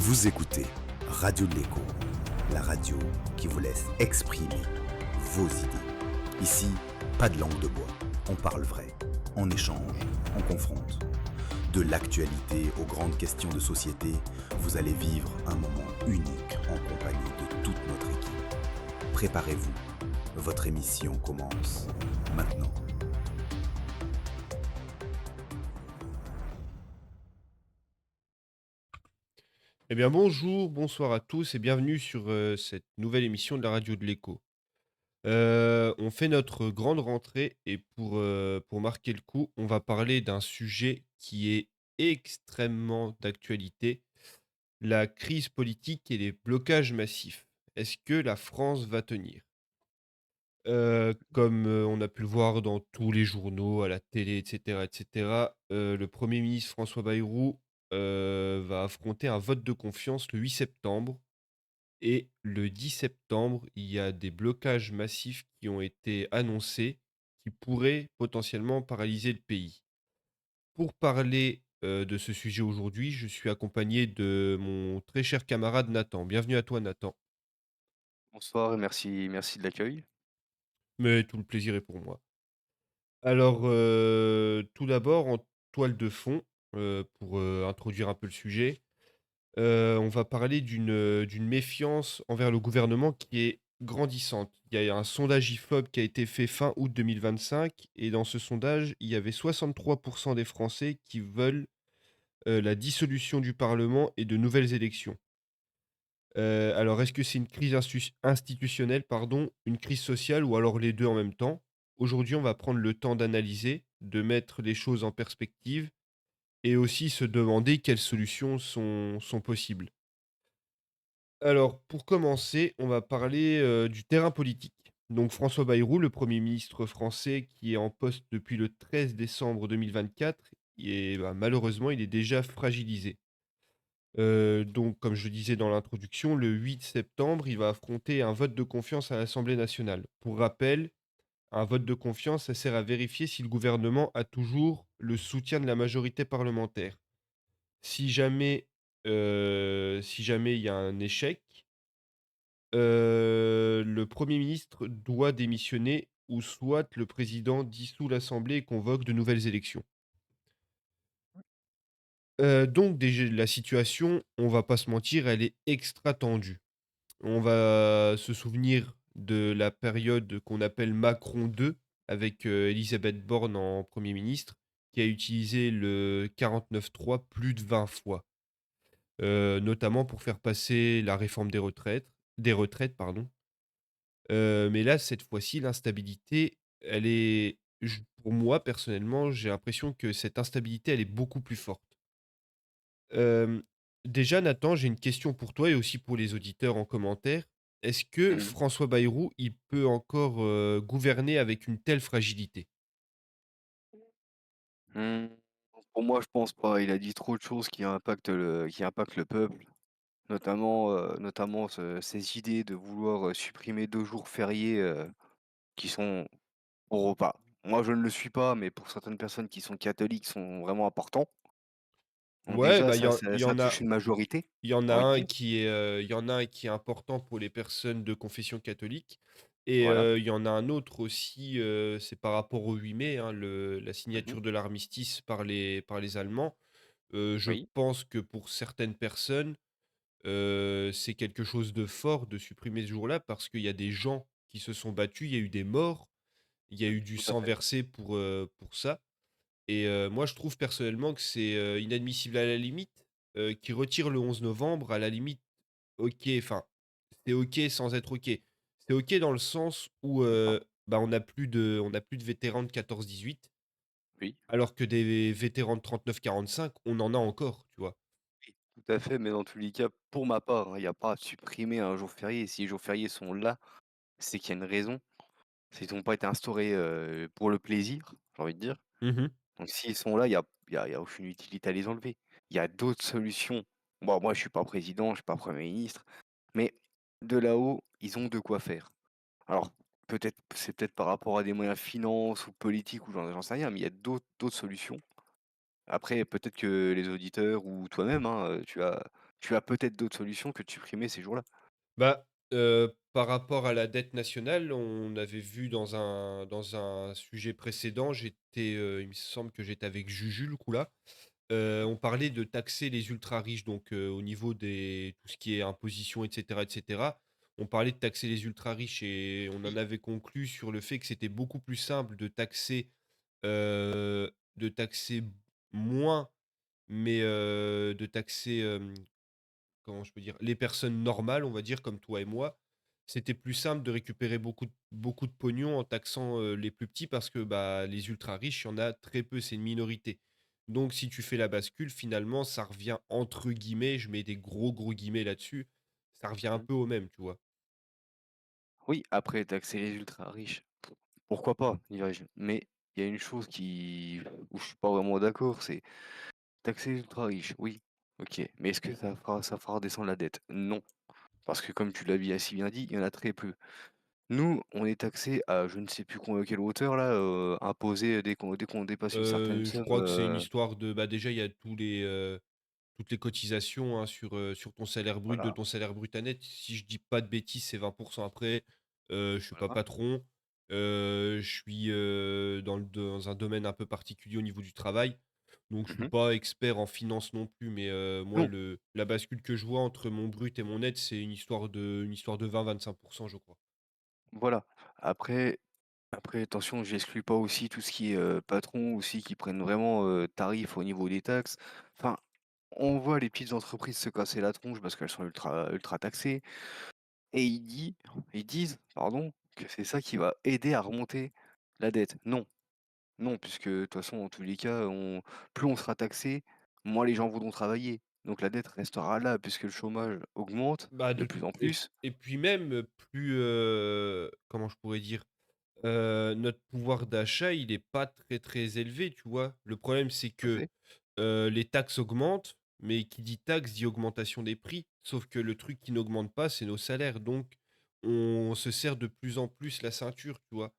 Vous écoutez Radio de l'Écho, la radio qui vous laisse exprimer vos idées. Ici, pas de langue de bois, on parle vrai, on échange, on confronte. De l'actualité aux grandes questions de société, vous allez vivre un moment unique en compagnie de toute notre équipe. Préparez-vous, votre émission commence maintenant. Eh bien bonjour, bonsoir à tous et bienvenue sur, cette nouvelle émission de la radio de l'écho. On fait notre grande rentrée et pour marquer le coup, on va parler d'un sujet qui est extrêmement d'actualité, la crise politique et les blocages massifs. Est-ce que la France va tenir? Comme, on a pu le voir dans tous les journaux, à la télé et cetera, le premier ministre François Bayrou, va affronter un vote de confiance le 8 septembre. Et le 10 septembre, il y a des blocages massifs qui ont été annoncés, qui pourraient potentiellement paralyser le pays. Pour parler, de ce sujet aujourd'hui, je suis accompagné de mon très cher camarade Nathan. Bienvenue à toi Nathan. Bonsoir et merci de l'accueil. Mais tout le plaisir est pour moi. Alors, tout d'abord, en toile de fond, pour, introduire un peu le sujet, on va parler d'une méfiance envers le gouvernement qui est grandissante. Il y a un sondage IFOP qui a été fait fin août 2025 et dans ce sondage, il y avait 63 des Français qui veulent, la dissolution du parlement et de nouvelles élections. Alors est-ce que c'est une crise institutionnelle, pardon, une crise sociale ou alors les 2 en même temps? Aujourd'hui, on va prendre le temps d'analyser, de mettre les choses en perspective et aussi se demander quelles solutions sont possibles. Alors, pour commencer, on va parler, du terrain politique. Donc François Bayrou, le Premier ministre français qui est en poste depuis le 13 décembre 2024 et bah, malheureusement, il est déjà fragilisé. Donc comme je le disais dans l'introduction, le 8 septembre, il va affronter un vote de confiance à l'Assemblée nationale. Pour rappel, un vote de confiance, ça sert à vérifier si le gouvernement a toujours le soutien de la majorité parlementaire. Si jamais, si jamais il y a un échec, le premier ministre doit démissionner ou soit le président dissout l'assemblée et convoque de nouvelles élections. Donc déjà la situation, on va pas se mentir, elle est extra tendue. On va se souvenir de la période qu'on appelle Macron 2 avec, Élisabeth Borne en premier ministre, qui a utilisé le 49.3 plus de 20 fois, notamment pour faire passer la réforme des retraites, pardon. Mais là, cette fois-ci, l'instabilité, elle est pour moi, personnellement, j'ai l'impression que cette instabilité, elle est beaucoup plus forte. Hem, Déjà, Nathan, j'ai une question pour toi et aussi pour les auditeurs en commentaire. Est-ce que Mmh. François Bayrou, il peut encore, gouverner avec une telle fragilité? Mmh, pour moi, je pense pas. Il a dit trop de choses qui impactent le peuple, notamment ces idées de vouloir, supprimer 2 jours fériés, qui sont pour pas moi je ne le suis pas, mais pour certaines personnes qui sont catholiques, sont vraiment importants. Donc Ouais, déjà bah, ça ça il y ça en touche a une majorité, il y en j'ai a envie de un dire. qui est, il y en a un qui est important pour les personnes de confession catholique et Voilà. il y en a un autre aussi, c'est par rapport au 8 mai, hein, la Mmh. signature de l'armistice par les Allemands. Je Oui, pense que pour certaines personnes, c'est quelque chose de fort de supprimer ce jour-là parce qu'il y a des gens qui se sont battus, il y a eu des morts, il y a eu du tout à sang fait. versé pour ça et moi je trouve personnellement que c'est, inadmissible à la limite, qu'ils retirent le 11 novembre à la limite, OK, enfin, c'est OK sans être OK. C'est OK dans le sens où, D'accord. bah, on a plus de vétérans de 14-18 Oui. alors que des vétérans de 39-45, on en a encore, tu vois? Oui, tout à fait, mais dans tous les cas, pour ma part, hein, il y a pas à supprimer un jour férié. Si les jours fériés sont là, c'est qu'il y a une raison. Ils ont pas été instaurés, pour le plaisir, j'ai envie de dire. Mmh. Donc s'ils sont là, il y a aucune utilité à les enlever. Il y a d'autres solutions. Bon, moi, je suis pas président, je suis pas premier ministre, mais de là-haut, ils ont de quoi faire. Alors, c'est peut-être par rapport à des moyens finances ou politiques ou j'en sais rien, mais il y a d'autres solutions. Après, peut-être que les auditeurs ou toi-même, hein, tu as tu as peut-être d'autres solutions que de supprimer ces jours-là. Bah, par rapport à la dette nationale, on avait vu dans un sujet précédent, il me semble que j'étais avec Juju, le coup là. Mmh. On parlait de taxer les ultra riches, donc au niveau des tout ce qui est imposition et cetera et cetera. On parlait de taxer les ultra riches et on en Oui. avait conclu sur le fait que c'était beaucoup plus simple de taxer moins, mais de taxer, comment je peux dire? Les personnes normales, on va dire, comme toi et moi. C'était plus simple de récupérer beaucoup de pognon en taxant, les plus petits parce que, bah, les ultra riches, il y en a très peu, c'est une minorité. Donc si tu fais la bascule, finalement, ça revient entre guillemets, je mets des gros guillemets là-dessus, ça revient un Mmh. peu au même, tu vois? Oui, après taxer les ultra riches, pourquoi pas, dirais-je. Mais il y a une chose qui où je suis pas vraiment d'accord, c'est taxer les ultra riches, oui, OK. Mais est-ce que ça fera redescendre la dette? Non. Parce que comme tu l'as si bien dit, il y en a très peu. Nous, on est taxés à je ne sais plus quelle hauteur là, imposée dès qu'on dépasse une certaine Je somme, crois que c'est une histoire de bah, déjà, il y a toutes les cotisations, hein, sur ton salaire brut, de voilà, ton salaire brut à net. Si je dis pas de bêtises, c'est 20 après. Je suis pas voilà. patron, je suis, dans un domaine un peu particulier au niveau du travail, donc je suis Mmh. pas expert en finance non plus, mais moi, Non, la bascule que je vois entre mon brut et mon net, c'est une histoire de 20-25 je crois. voilà. Après après attention, j'exclus pas aussi tout ce qui est, patrons aussi qui prennent vraiment, tarif au niveau des taxes. Enfin, on voit les petites entreprises se casser la tronche parce qu'elles sont ultra taxées et ils disent, pardon, que c'est ça qui va aider à remonter la dette. Non, non, puisque de toute façon, dans tous les cas, plus on sera taxé, moins les gens voudront travailler. Donc la dette restera là puisque le chômage augmente Bah, de de plus toute en plus. et puis même, plus, comment je pourrais dire? Notre pouvoir d'achat, il est pas très, très élevé, tu vois? Le problème, c'est Tout à que, fait, les taxes augmentent, mais qui dit taxe dit augmentation des prix. Sauf que le truc qui n'augmente pas, c'est nos salaires. Donc on se serre de plus en plus la ceinture, tu vois?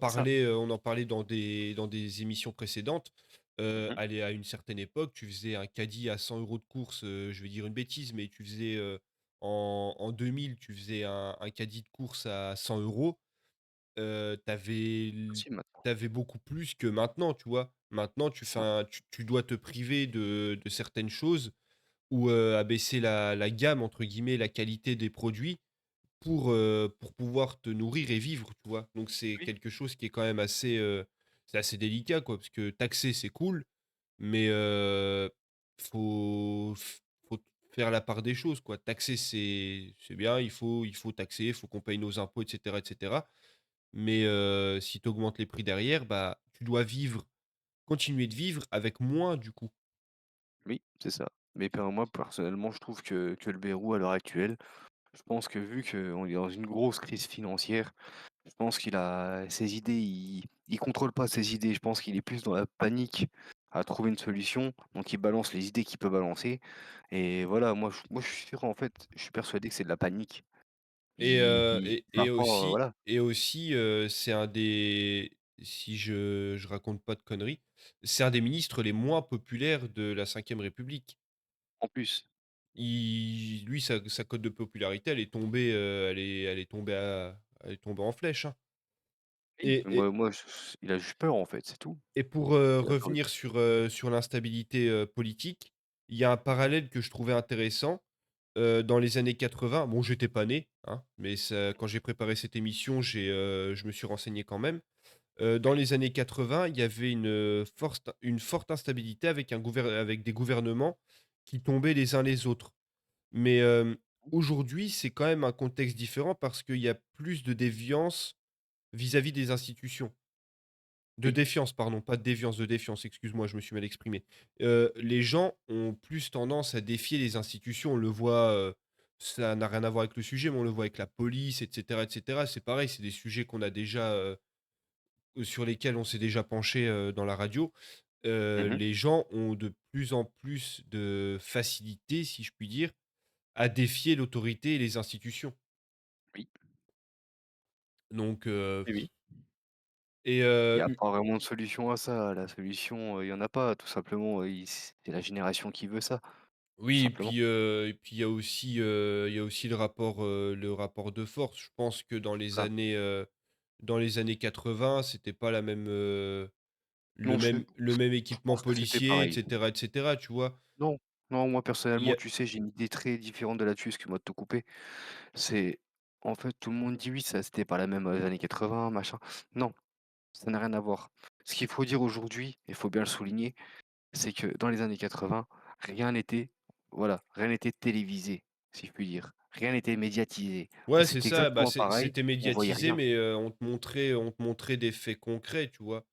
c'est ça. On en parlait dans des émissions précédentes. Mmh. Allez, à une certaine époque, tu faisais un caddie à 100 € de course, je vais dire une bêtise, mais tu faisais, en 2000, tu faisais un caddie de course à 100 €. Tu avais beaucoup plus que maintenant, tu vois? Maintenant, tu C'est fais ça. un tu dois te priver de certaines choses ou, abaisser la «gamme» entre guillemets, la qualité des produits pour pouvoir te nourrir et vivre, tu vois? Donc c'est Oui, quelque chose qui est quand même c'est assez délicat, quoi, parce que taxer, c'est cool, mais faut faut faire la part des choses, quoi. Taxer, c'est bien, il faut taxer, il faut qu'on paye nos impôts et cetera. Mais si tu augmentes les prix derrière, bah, tu dois continuer de vivre avec moins, du coup. oui, c'est ça. Mais moi, personnellement, je trouve que le verrou à l'heure actuelle, je pense que vu qu'on est dans une grosse crise financière, je pense qu'il a ses idées, il contrôle pas ses idées. Je pense qu'il est plus dans la panique à trouver une solution, donc il balance les idées qu'il peut balancer et voilà, moi je suis sûr, en fait, je suis persuadé que c'est de la panique. Et heu Il et et maintenant, aussi voilà, et aussi, c'est un des si je raconte pas de conneries, c'est un des ministres les moins populaires de la Cinquième République. en plus. Lui, sa cote de popularité, elle est tombée en flèche, hein. Oui, Et et moi il a juste peur, en fait, c'est tout. et pour, Il a peur. revenir sur l'instabilité, politique, il y a un parallèle que je trouvais intéressant. Dans les années 80, bon, j'étais pas né, hein, mais ça quand j'ai préparé cette émission, je me suis renseigné quand même. Dans les années 80, il y avait une forte instabilité avec des gouvernements qui tombaient les uns les autres. Mais, aujourd'hui, c'est quand même un contexte différent parce qu'il y a plus de déviance vis-à-vis des institutions. De Oui. défiance, pardon, pas de déviance, de défiance, excuse-moi, je me suis mal exprimé. Les gens ont plus tendance à défier les institutions. On le voit, ça n'a rien à voir avec le sujet, mais on le voit avec la police et cetera et cetera. C'est pareil, c'est des sujets qu'on a déjà, sur lesquels on s'est déjà penché, dans la radio. Mmh. Les gens ont de plus en plus de facilité, si je puis dire, à défier l'autorité et les institutions. Oui, Donc, oui, oui. et Il y a pas vraiment de solution à ça. La solution, il y en a pas, tout simplement, c'est la génération qui veut ça. tout Oui simplement. et puis il y a aussi le rapport de force. Je pense que Voilà. dans les années 80, c'était pas la même, Non, le même je équipement pense que c'était policier pareil. et cetera, tu vois? Non, non, moi Il y personnellement, a tu sais, j'ai une idée très différente de là-dessus, excuse-moi de te couper. C'est en fait, tout le monde dit: «Oui, ça c'était pas la même, années 80, machin». Non, ça n'a rien à voir. Ce qu'il faut dire aujourd'hui, il faut bien le souligner, c'est que dans les années 80, rien n'était voilà, rien n'était télévisé, si je puis dire. Rien n'était médiatisé. ouais, c'est C'était ça, bah, exactement pareil, c'était on voyait médiatisé, rien. mais on te montrait des faits concrets, tu vois?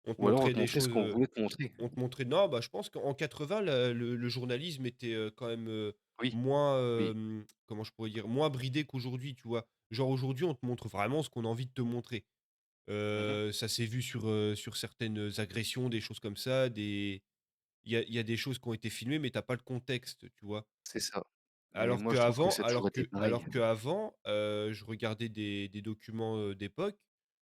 On te Ou alors on montrait te des montrait ce choses, qu'on voulait te montrer. on te montrait non, bah, je pense qu'en 80, le journalisme était, quand même, Oui, moins, oui. comment je pourrais dire? Moins bridé qu'aujourd'hui, tu vois? Genre aujourd'hui, on te montre vraiment ce qu'on a envie de te montrer. Mmh. Ça s'est vu sur certaines agressions, des choses comme ça, il y a des choses qui ont été filmées, mais tu as pas le contexte, tu vois? C'est ça. Mais moi je trouve que ça a toujours été pareil. Alors qu'avant, je regardais des documents, d'époque,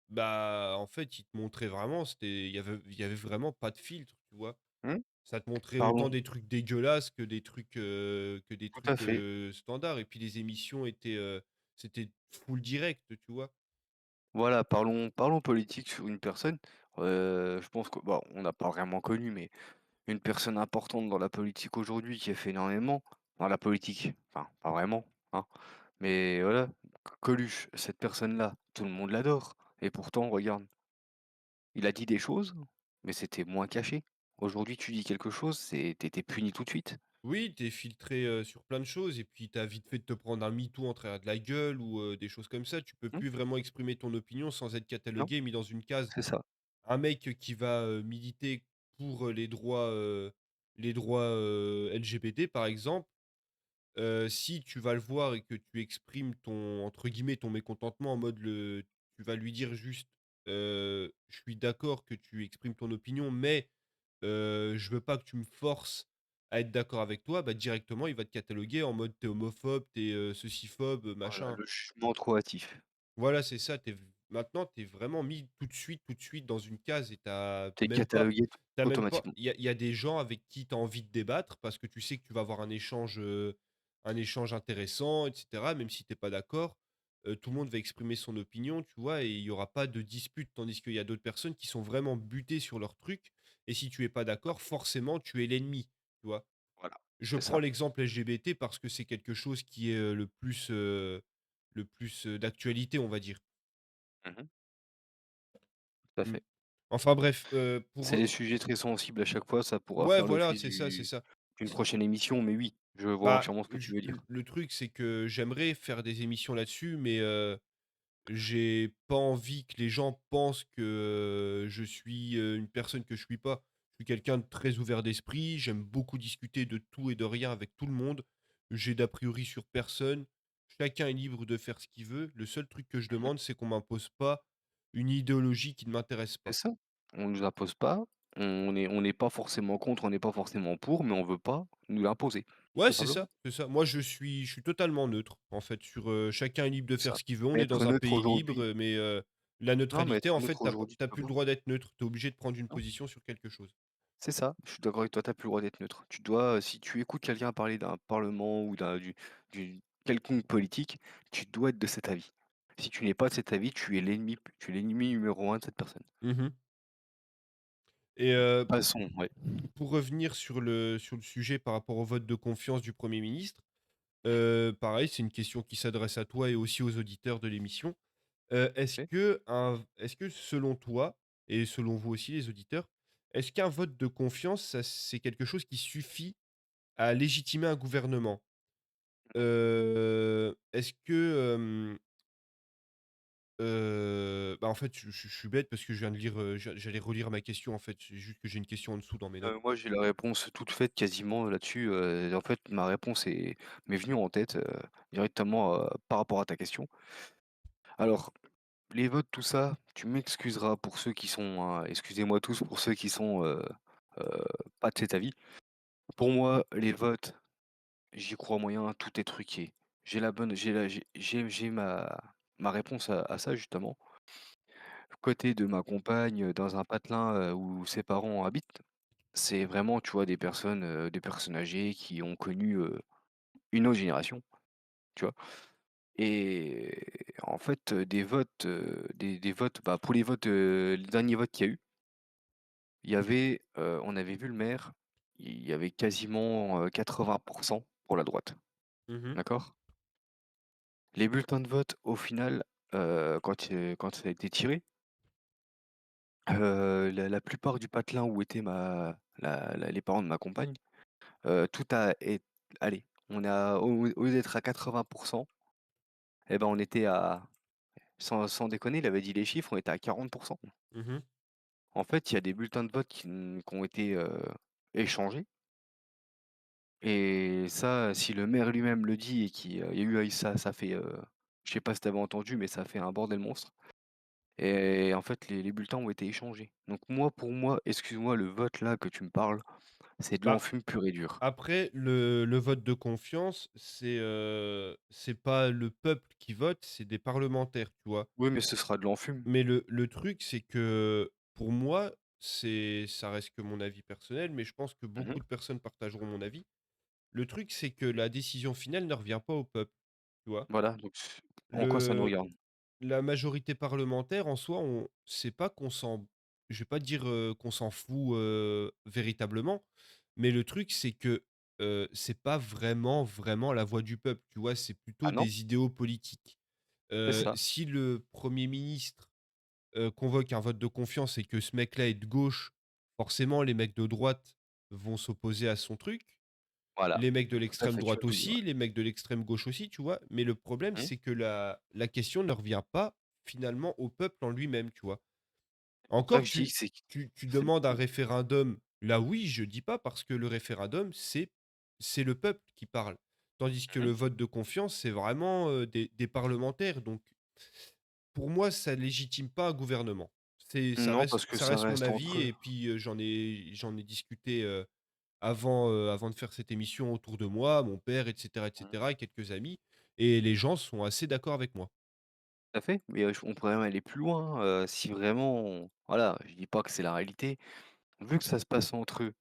bah, en fait, ils te montraient vraiment, il y avait vraiment pas de filtre, tu vois? Mmh, Ça te montrait autant parlons des trucs dégueulasses que des tout à trucs, fait. standards et puis les émissions étaient, c'était full direct, tu vois? Voilà, parlons politique sur une personne, je pense que bon, on n'a pas vraiment connu, mais une personne importante dans la politique aujourd'hui qui a fait énormément dans la politique, enfin, pas vraiment, hein, mais voilà, Coluche, cette personne-là, tout le monde l'adore et pourtant regarde, il a dit des choses, mais c'était moins caché. Aujourd'hui, tu dis quelque chose, tu puni tout de suite. Oui, tu es filtré, sur plein de choses et puis tu as vite fait de te prendre un MeToo en travers de la gueule ou, des choses comme ça. Tu peux Mmh, plus vraiment exprimer ton opinion sans être non, catalogué, mis dans une case. c'est ça. Un mec qui va, militer pour, les droits, LGBT par exemple, si tu vas le voir et que tu exprimes ton entre guillemets «ton mécontentement» en mode tu vas lui dire juste, «Je suis d'accord que tu exprimes ton opinion, mais je veux pas que tu me forces à être d'accord avec toi», bah, directement, il va te cataloguer en mode: «Tu es homophobe, tu es, ceci-phobe, Voilà, machin». le jugement trop hâtif. Voilà, c'est ça, maintenant, tu es vraiment mis tout de suite dans une case et Tu es catalogué t'as même pas automatiquement. il y a des gens avec qui tu as envie de débattre parce que tu sais que tu vas avoir un échange intéressant et cetera, même si tu es pas d'accord. Tout le monde va exprimer son opinion, tu vois? Et il y aura pas de dispute. Tandis qu'il y a d'autres personnes qui sont vraiment butées sur leur truc et si tu es pas d'accord, forcément, tu es l'ennemi, tu vois? Voilà, Je c'est prends ça. l'exemple LGBT parce que c'est quelque chose qui est, le plus, d'actualité, on va dire. Mmh, tout à Mmh. fait. Enfin bref, C'est des sujets très sensibles à chaque fois, ça pourra ouais, faire voilà, l'office c'est ça. d'une C'est prochaine émission, mais oui, je vois bah, entièrement ce que tu je veux dire. le truc, c'est que j'aimerais faire des émissions là-dessus, mais j'ai pas envie que les gens pensent que, je suis, une personne que je suis pas. Je suis quelqu'un de très ouvert d'esprit, j'aime beaucoup discuter de tout et de rien avec tout le monde. J'ai d'a priori sur personne. Chacun est libre de faire ce qu'il veut. Le seul truc que je Mmh, demande, c'est qu'on m'impose pas une idéologie qui ne m'intéresse c'est pas. ça. On nous impose pas, on n'est pas forcément contre, on n'est pas forcément pour, mais on veut pas nous l'imposer, Ouais, tout simplement. c'est ça. Moi, je suis totalement neutre, en fait, chacun est libre de C'est faire ça. ce qu'il veut. On Mais est dans être un neutre pays libre, aujourd'hui mais la non, mais neutralité, en être fait, neutre aujourd'hui, tu ça plus le va. droit d'être neutre. Tu es obligé de prendre une Non, position sur quelque chose. c'est ça, je suis d'accord avec toi, tu plus le droit d'être neutre. Tu dois, si tu écoutes quelqu'un parler d'un parlement ou d'une quelconque politique, tu dois être de cet avis. Si tu n'es pas de cet avis, tu es l'ennemi numéro un de cette personne. Mmh et Passons, ouais. pour revenir sur le sujet par rapport au vote de confiance du premier ministre, pareil, c'est une question qui s'adresse à toi et aussi aux auditeurs de l'émission. OK. Est-ce que selon toi et selon vous aussi les auditeurs, est-ce qu'un vote de confiance, ça c'est quelque chose qui suffit à légitimer un gouvernement? Est-ce que, bah, en fait, je suis bête parce que je viens de lire, j'allais relire ma question, en fait. C'est juste que j'ai une question en dessous dans mes notes. Moi, j'ai la réponse toute faite quasiment, là-dessus, en fait, ma réponse m'est venue en tête, directement, par rapport à ta question. Alors, les votes, tout ça, tu m'excuseras pour ceux qui sont, excusez-moi tous pour ceux qui sont, heu, pas de cet avis. Pour moi, les votes, j'y crois moyen, tout est truqué. J'ai ma réponse à ça justement. Côté de ma compagne, dans un patelin, où ses parents habitent. c'est vraiment, tu vois, des personnes âgées qui ont connu, une autre génération, tu vois? Et en fait, des votes, bah, pour les votes, les derniers votes qu'il y a eu, il y avait, on avait vu le maire, il y avait quasiment, 80 pour la droite, Mmh. d'accord? Les bulletins de vote au final, quand ça a été tiré, la plupart du patelin où étaient ma la les parents de ma compagne, tout a ét allez, on a au lieu d'être à 80, et ben, on était à sans déconner, il avait dit les chiffres, on était à 40. Mmh. En fait, il y a des bulletins de vote qui ont été, échangés, et ça, si le maire lui-même le dit et il y a eu ça fait, je sais pas si tu avais entendu, mais ça a fait un bordel monstre, et en fait, les bulletins ont été échangés. Donc moi, pour moi, excuse-moi, le vote là que tu me parles, c'est de Bah, l'enfume pur et dur. après le vote de confiance, c'est pas le peuple qui vote, c'est des parlementaires, tu vois? Oui, mais ce sera de l'enfume. Mais le truc, c'est que pour moi, ça reste que mon avis personnel, mais je pense que Mmh. beaucoup de personnes partageront mon avis. Le truc, c'est que la décision finale ne revient pas au peuple, tu vois? Voilà, donc c en quoi ça nous Le regarde? La majorité parlementaire en soi, on c'est pas qu'on s'en je vais pas dire, qu'on s'en fout, véritablement, mais le truc, c'est que, c'est pas vraiment, vraiment la voix du peuple, tu vois? C'est plutôt Ah non? des idéaux politiques. C'est ça. Si le premier ministre convoque un vote de confiance et que ce mec-là est de gauche, forcément les mecs de droite vont s'opposer à son truc. Voilà, Les mecs de tout à l'extrême fait, tu droite as tout dit, aussi, ouais. les mecs de l'extrême gauche aussi, tu vois? Mais le problème, Mmh. c'est que la question ne revient pas finalement au peuple en lui-même, tu vois? Encore C'est pour ça que je dis que tu c'est demandes un référendum, là oui, je dis pas parce que le référendum, c'est le peuple qui parle. Tandis que mmh le vote de confiance, c'est vraiment, des parlementaires, donc pour moi, ça légitime pas un gouvernement. C'est Non, parce que ça ça reste mon reste avis entre eux. et puis, j'en ai discuté, avant de faire cette émission autour de moi, mon père et Mmh. cetera et quelques amis et les gens sont assez d'accord avec moi. Tout à fait, mais on pourrait même aller plus loin, si vraiment voilà, je dis pas que c'est la réalité. Vu que ça se passe entre eux,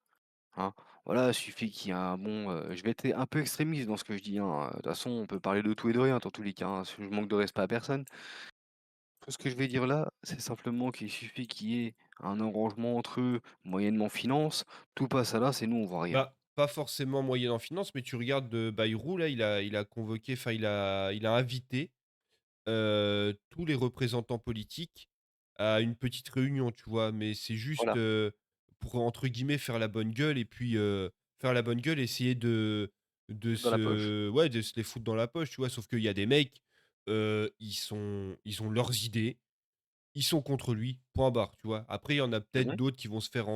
hein, voilà, il suffit qu'il y ait un bon, je vais être un peu extrémiste dans ce que je dis, hein, de toute façon, on peut parler de tout et de rien dans tous les cas, hein, je manque de respect à personne. Tout ce que je vais dire là, c'est simplement qu'il suffit qu'il y ait un arrangement entre eux, moyennement finance, tout passe à l'as et nous on voit rien. Bah, pas forcément moyen en finance, mais tu regardes, Bayrou là, il a convoqué, enfin il a invité, tous les représentants politiques à une petite réunion, tu vois? Mais c'est juste, Voilà, pour entre guillemets «faire la bonne gueule» et puis, faire la bonne gueule, essayer dans la poche. de se les foutre dans la poche, tu vois? Sauf qu'il y a des mecs, ils ont leurs idées. Ils sont contre lui, point barre, tu vois? Après, il y en a peut-être Mmh. d'autres qui vont se faire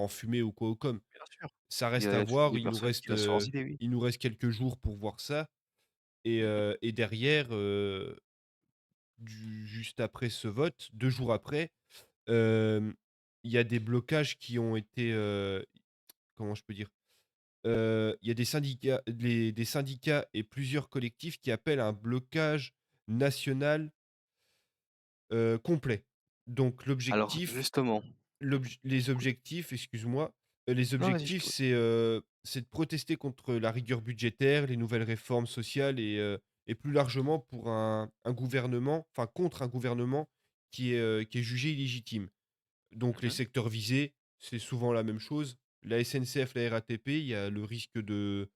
enfumer ou quoi ou comme. Bien sûr. Ça Il y reste à a toujours voir, des personnes qui restent sur leurs idées, oui. il nous reste quelques jours pour voir ça Mmh. et derrière, du juste après ce vote, 2 jours après, hem, il y a des blocages qui ont été, comment je peux dire? Il y a des syndicats et plusieurs collectifs qui appellent à un blocage national, complet. Donc Alors justement, les objectifs, excuse-moi, les non, vas-y, je objectifs, t'écoute. c'est de protester contre la rigueur budgétaire, les nouvelles réformes sociales et plus largement pour un gouvernement, enfin contre un gouvernement qui est jugé illégitime. Donc les Mmh. secteurs visés, c'est souvent la même chose. La SNCF, la RATP, il y a le risque de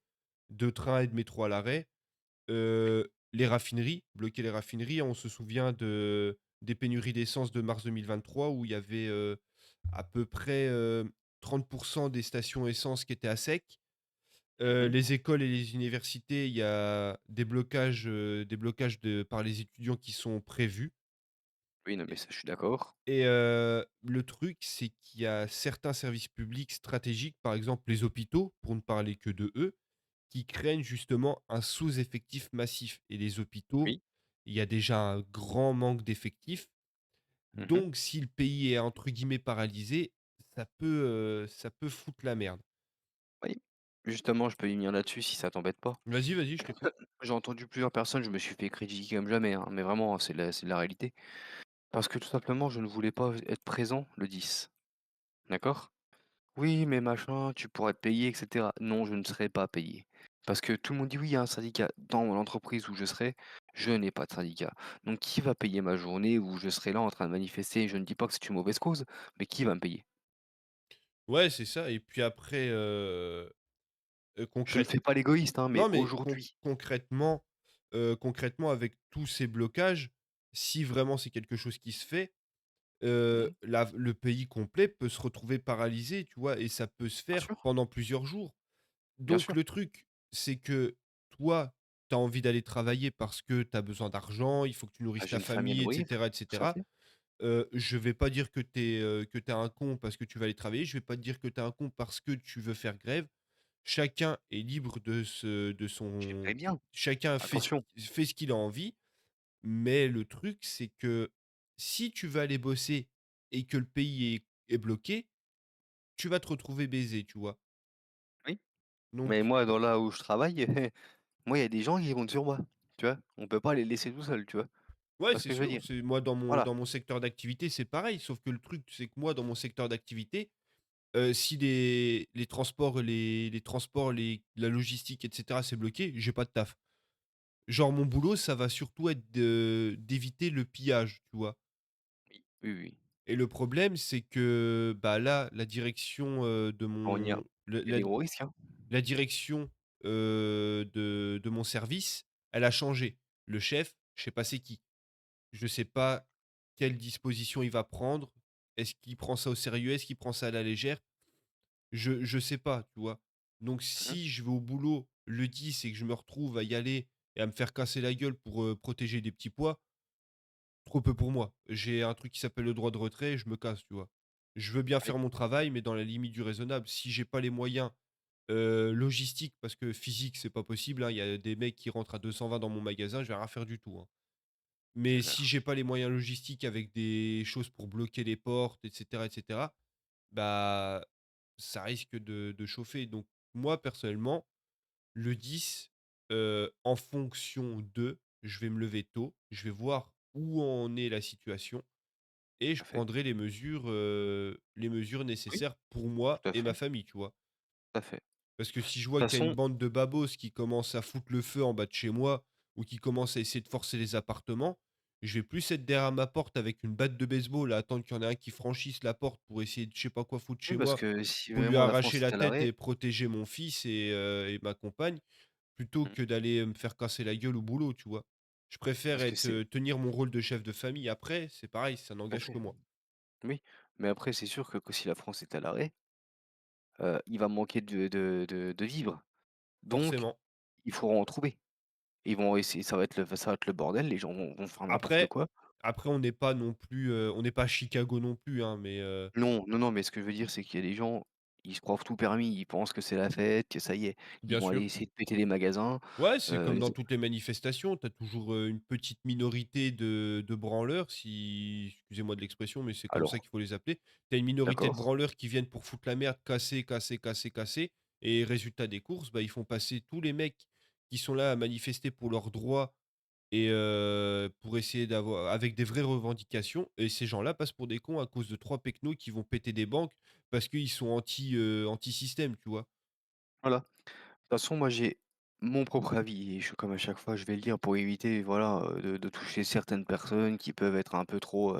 trains et de métro à l'arrêt. Les raffineries, bloquer les raffineries, on se souvient des pénuries d'essence de mars 2023 où il y avait, à peu près, 30 des stations essence qui étaient à sec. Mmh. Les écoles et les universités, il y a des blocages par les étudiants qui sont prévus Oui, non, mais ça, je suis d'accord. et le truc, c'est qu'il y a certains services publics stratégiques, par exemple les hôpitaux, pour ne parler que de eux, qui craignent justement un sous-effectif massif et les hôpitaux, Oui. il y a déjà un grand manque d'effectifs. Mmh. Donc si le pays est entre guillemets «paralysé», ça peut foutre la merde. Oui. Justement, je peux y venir là-dessus si ça t'embête pas. Vas-y, vas-y, je t'écoute. J'ai entendu plusieurs personnes, je me suis fait critiquer comme jamais, hein, mais vraiment, c'est de la réalité. Parce que tout simplement, je ne voulais pas être présent le 10, d'accord? «Oui, mais machin, tu pourrais te payer et cetera». Non, je ne serai pas payé. Parce que tout le monde dit: «Oui, il y a un syndicat». Dans l'entreprise où je serai, je n'ai pas de syndicat. Donc qui va payer ma journée où je serai là en train de manifester? Je ne dis pas que c'est une mauvaise cause, mais qui va me payer? Ouais, c'est ça et puis après, Je ne concrètement fais pas l'égoïste, hein, mais non, mais aujourd'hui. concrètement avec tous ces blocages, si vraiment c'est quelque chose qui se fait, Mmh, la le pays complet peut se retrouver paralysé, tu vois? Et ça peut se bien faire sûr, pendant plusieurs jours. bien Donc sûr. le truc, c'est que toi, tu as envie d'aller travailler parce que tu as besoin d'argent, il faut que tu Bah, nourrisses j'ai ta une famille à famille et nourrir, cetera et tout à cetera. fait. Je vais pas dire que tu es un con parce que tu vas aller travailler, je vais pas te dire que tu es un con parce que tu veux faire grève. Chacun est libre de J'aimerais son bien, chacun attention. fait ce qu'il a envie, mais le truc, c'est que si tu veux aller bosser et que le pays est bloqué, tu vas te retrouver baisé, tu vois? Oui, mais Donc moi, dans là où je travaille, moi, il y a des gens qui comptent sur moi, tu vois? On peut pas les laisser tout seuls, tu vois? Tu ouais, vois ce c'est que je veux sûr, dire? c'est moi Voilà, dans mon secteur d'activité, c'est pareil, sauf que le truc, c'est que moi, dans mon secteur d'activité, si les transports, la logistique et cetera, c'est bloqué, j'ai pas de taf. Genre mon boulot, ça va surtout être d'éviter le pillage, tu vois? oui, oui, oui. Et le problème, c'est que, bah, là, la direction, de On y a mon le il y a des gros risques, hein. la direction, de mon service, elle a changé. Le chef, je sais pas c'est qui. Je sais pas quelle disposition il va prendre. Est-ce qu'il prend ça au sérieux? Est-ce qu'il prend ça à la légère? Je sais pas, tu vois? Donc Mmh. si je vais au boulot le 10 et que je me retrouve à y aller et à me faire casser la gueule pour, protéger des petits pois, trop peu pour moi. J'ai un truc qui s'appelle le droit de retrait et je me casse, tu vois? Je veux bien Oui, faire mon travail, mais dans la limite du raisonnable. Si j'ai pas les moyens, logistiques, parce que physique, c'est pas possible, hein. Il y a des mecs qui rentrent à 220 dans mon magasin, je vais rien faire du tout, hein. c'est Mais si clair. j'ai pas les moyens logistiques avec des choses pour bloquer les portes et cetera, bah, ça risque de chauffer. Donc moi, personnellement, le 10, en fonction de, je vais me lever tôt, je vais voir où en est la situation et Tout je à fait. prendrai les mesures Oui, nécessaires pour moi tout à et ma fait, famille, tu vois? tout à fait. De Parce que si je vois toute qu'il y a une façon, bande de babos qui commence à foutre le feu en bas de chez moi ou qui commence à essayer de forcer les appartements, je vais plus être derrière ma porte avec une batte de baseball à attendre qu'il y en ait un qui franchisse la porte pour essayer de je sais pas quoi foutre oui, chez parce moi, que si pour lui vraiment la arracher France la est à tête l'arrêt. et protéger mon fils et ma compagne, plutôt Mmh, que d'aller, me faire casser la gueule au boulot, tu vois? Je préfère parce que être, c'est tenir mon rôle de chef de famille. Après, c'est pareil, ça tout à n'engage que fait. moi. Oui, mais après c'est sûr que si la France est à l'arrêt, il va manquer de vivres. Donc Forcément. il faut en trouver. Ils vont essayer ça va être le bordel, les gens vont faire n'importe Après quoi. après on n'est pas non plus, on n'est pas à Chicago non plus, hein, mais Non, non, non, mais ce que je veux dire, c'est qu'il y a des gens, ils se croient tout permis, ils pensent que c'est la fête, que ça y est, ils bien vont aller sûr. essayer de péter les magasins, Ouais, c'est comme les dans toutes les manifestations, tu as toujours, une petite minorité de branleurs, si excusez-moi de l'expression, mais c'est comme ça alors, qu'il faut les appeler. Tu as une minorité de d'accord, branleurs qui viennent pour foutre la merde, casser, casser, casser, casser et résultat des courses, bah, ils font passer tous les mecs qui sont là à manifester pour leurs droits et pour essayer d'avoir avec des vraies revendications et ces gens-là passent pour des cons à cause de 3 pecnos qui vont péter des banques parce qu'ils sont anti-système, tu vois? voilà. De toute façon, moi, j'ai mon propre avis et comme à chaque fois, je vais le dire pour éviter, voilà, de toucher certaines personnes qui peuvent être un peu trop,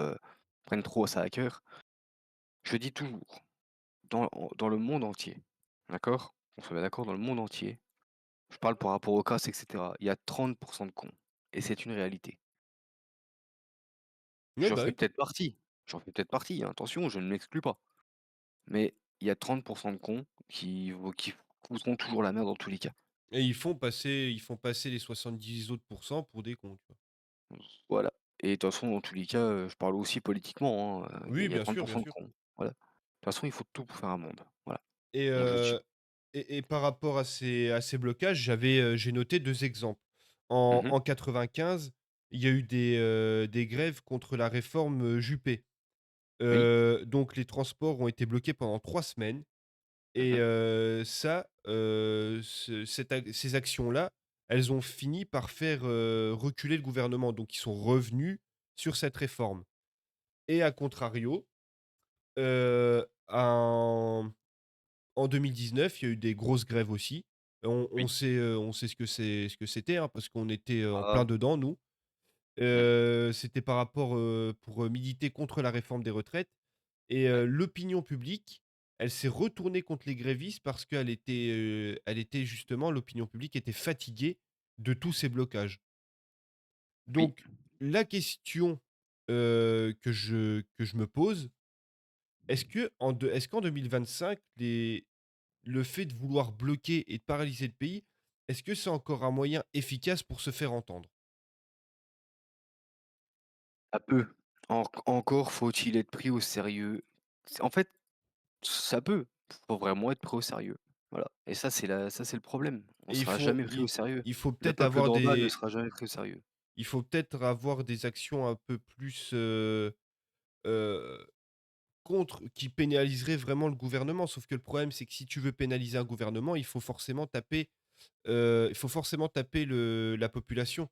prennent trop ça à cœur. Je dis toujours, dans le monde entier, d'accord? On se met d'accord, dans le monde entier, je parle par rapport aux castes et cetera, il y a 30 de cons et c'est une réalité. Ouais, J'en bah, fais oui. peut-être partie, hein, attention, je ne m'exclus pas. Mais il y a 30 de cons qui foutront toujours la merde dans tous les cas. Et ils font passer les 70 autres pour des cons, tu vois? Voilà, et de toute façon, dans tous les cas, je parle aussi politiquement, hein, Oui, il y a bien 30 sûr, bien de sûr. cons. Voilà. De toute façon, il faut tout pour faire un monde. Voilà. Et Donc je suis par rapport à ces blocages, j'ai noté 2 exemples. mmh. En 95, il y a eu des grèves contre la réforme, Juppé. Oui. Donc les transports ont été bloqués pendant 3 semaines et Mmh. ces actions-là, elles ont fini par faire, reculer le gouvernement. Donc ils sont revenus sur cette réforme et à contrario, en 2019, il y a eu des grosses grèves aussi. Oui. On sait ce que c'était, hein, parce qu'on était, en Ah, plein dedans nous. mmh, C'était par rapport, pour, militer contre la réforme des retraites et mmh, l'opinion publique, elle s'est retournée contre les grévistes parce elle était justement l'opinion publique était fatiguée de tous ces blocages. oui. Donc la question, que je me pose, est-ce qu'en 2025, le fait de vouloir bloquer et de paralyser le pays, est-ce que c'est encore un moyen efficace pour se faire entendre? Ça peut. Encore faut-il être pris au sérieux. En fait, ça peut. Faut vraiment être pris au sérieux. Voilà et ça c'est le problème. On Et sera jamais pris au sérieux. il faut Le peut-être peuple avoir d'en bas ne des sera jamais pris au sérieux. il faut peut-être avoir des actions un peu plus, heu, contre qui pénaliseraient vraiment le gouvernement. Sauf que le problème, c'est que si tu veux pénaliser un gouvernement, il faut forcément taper la population.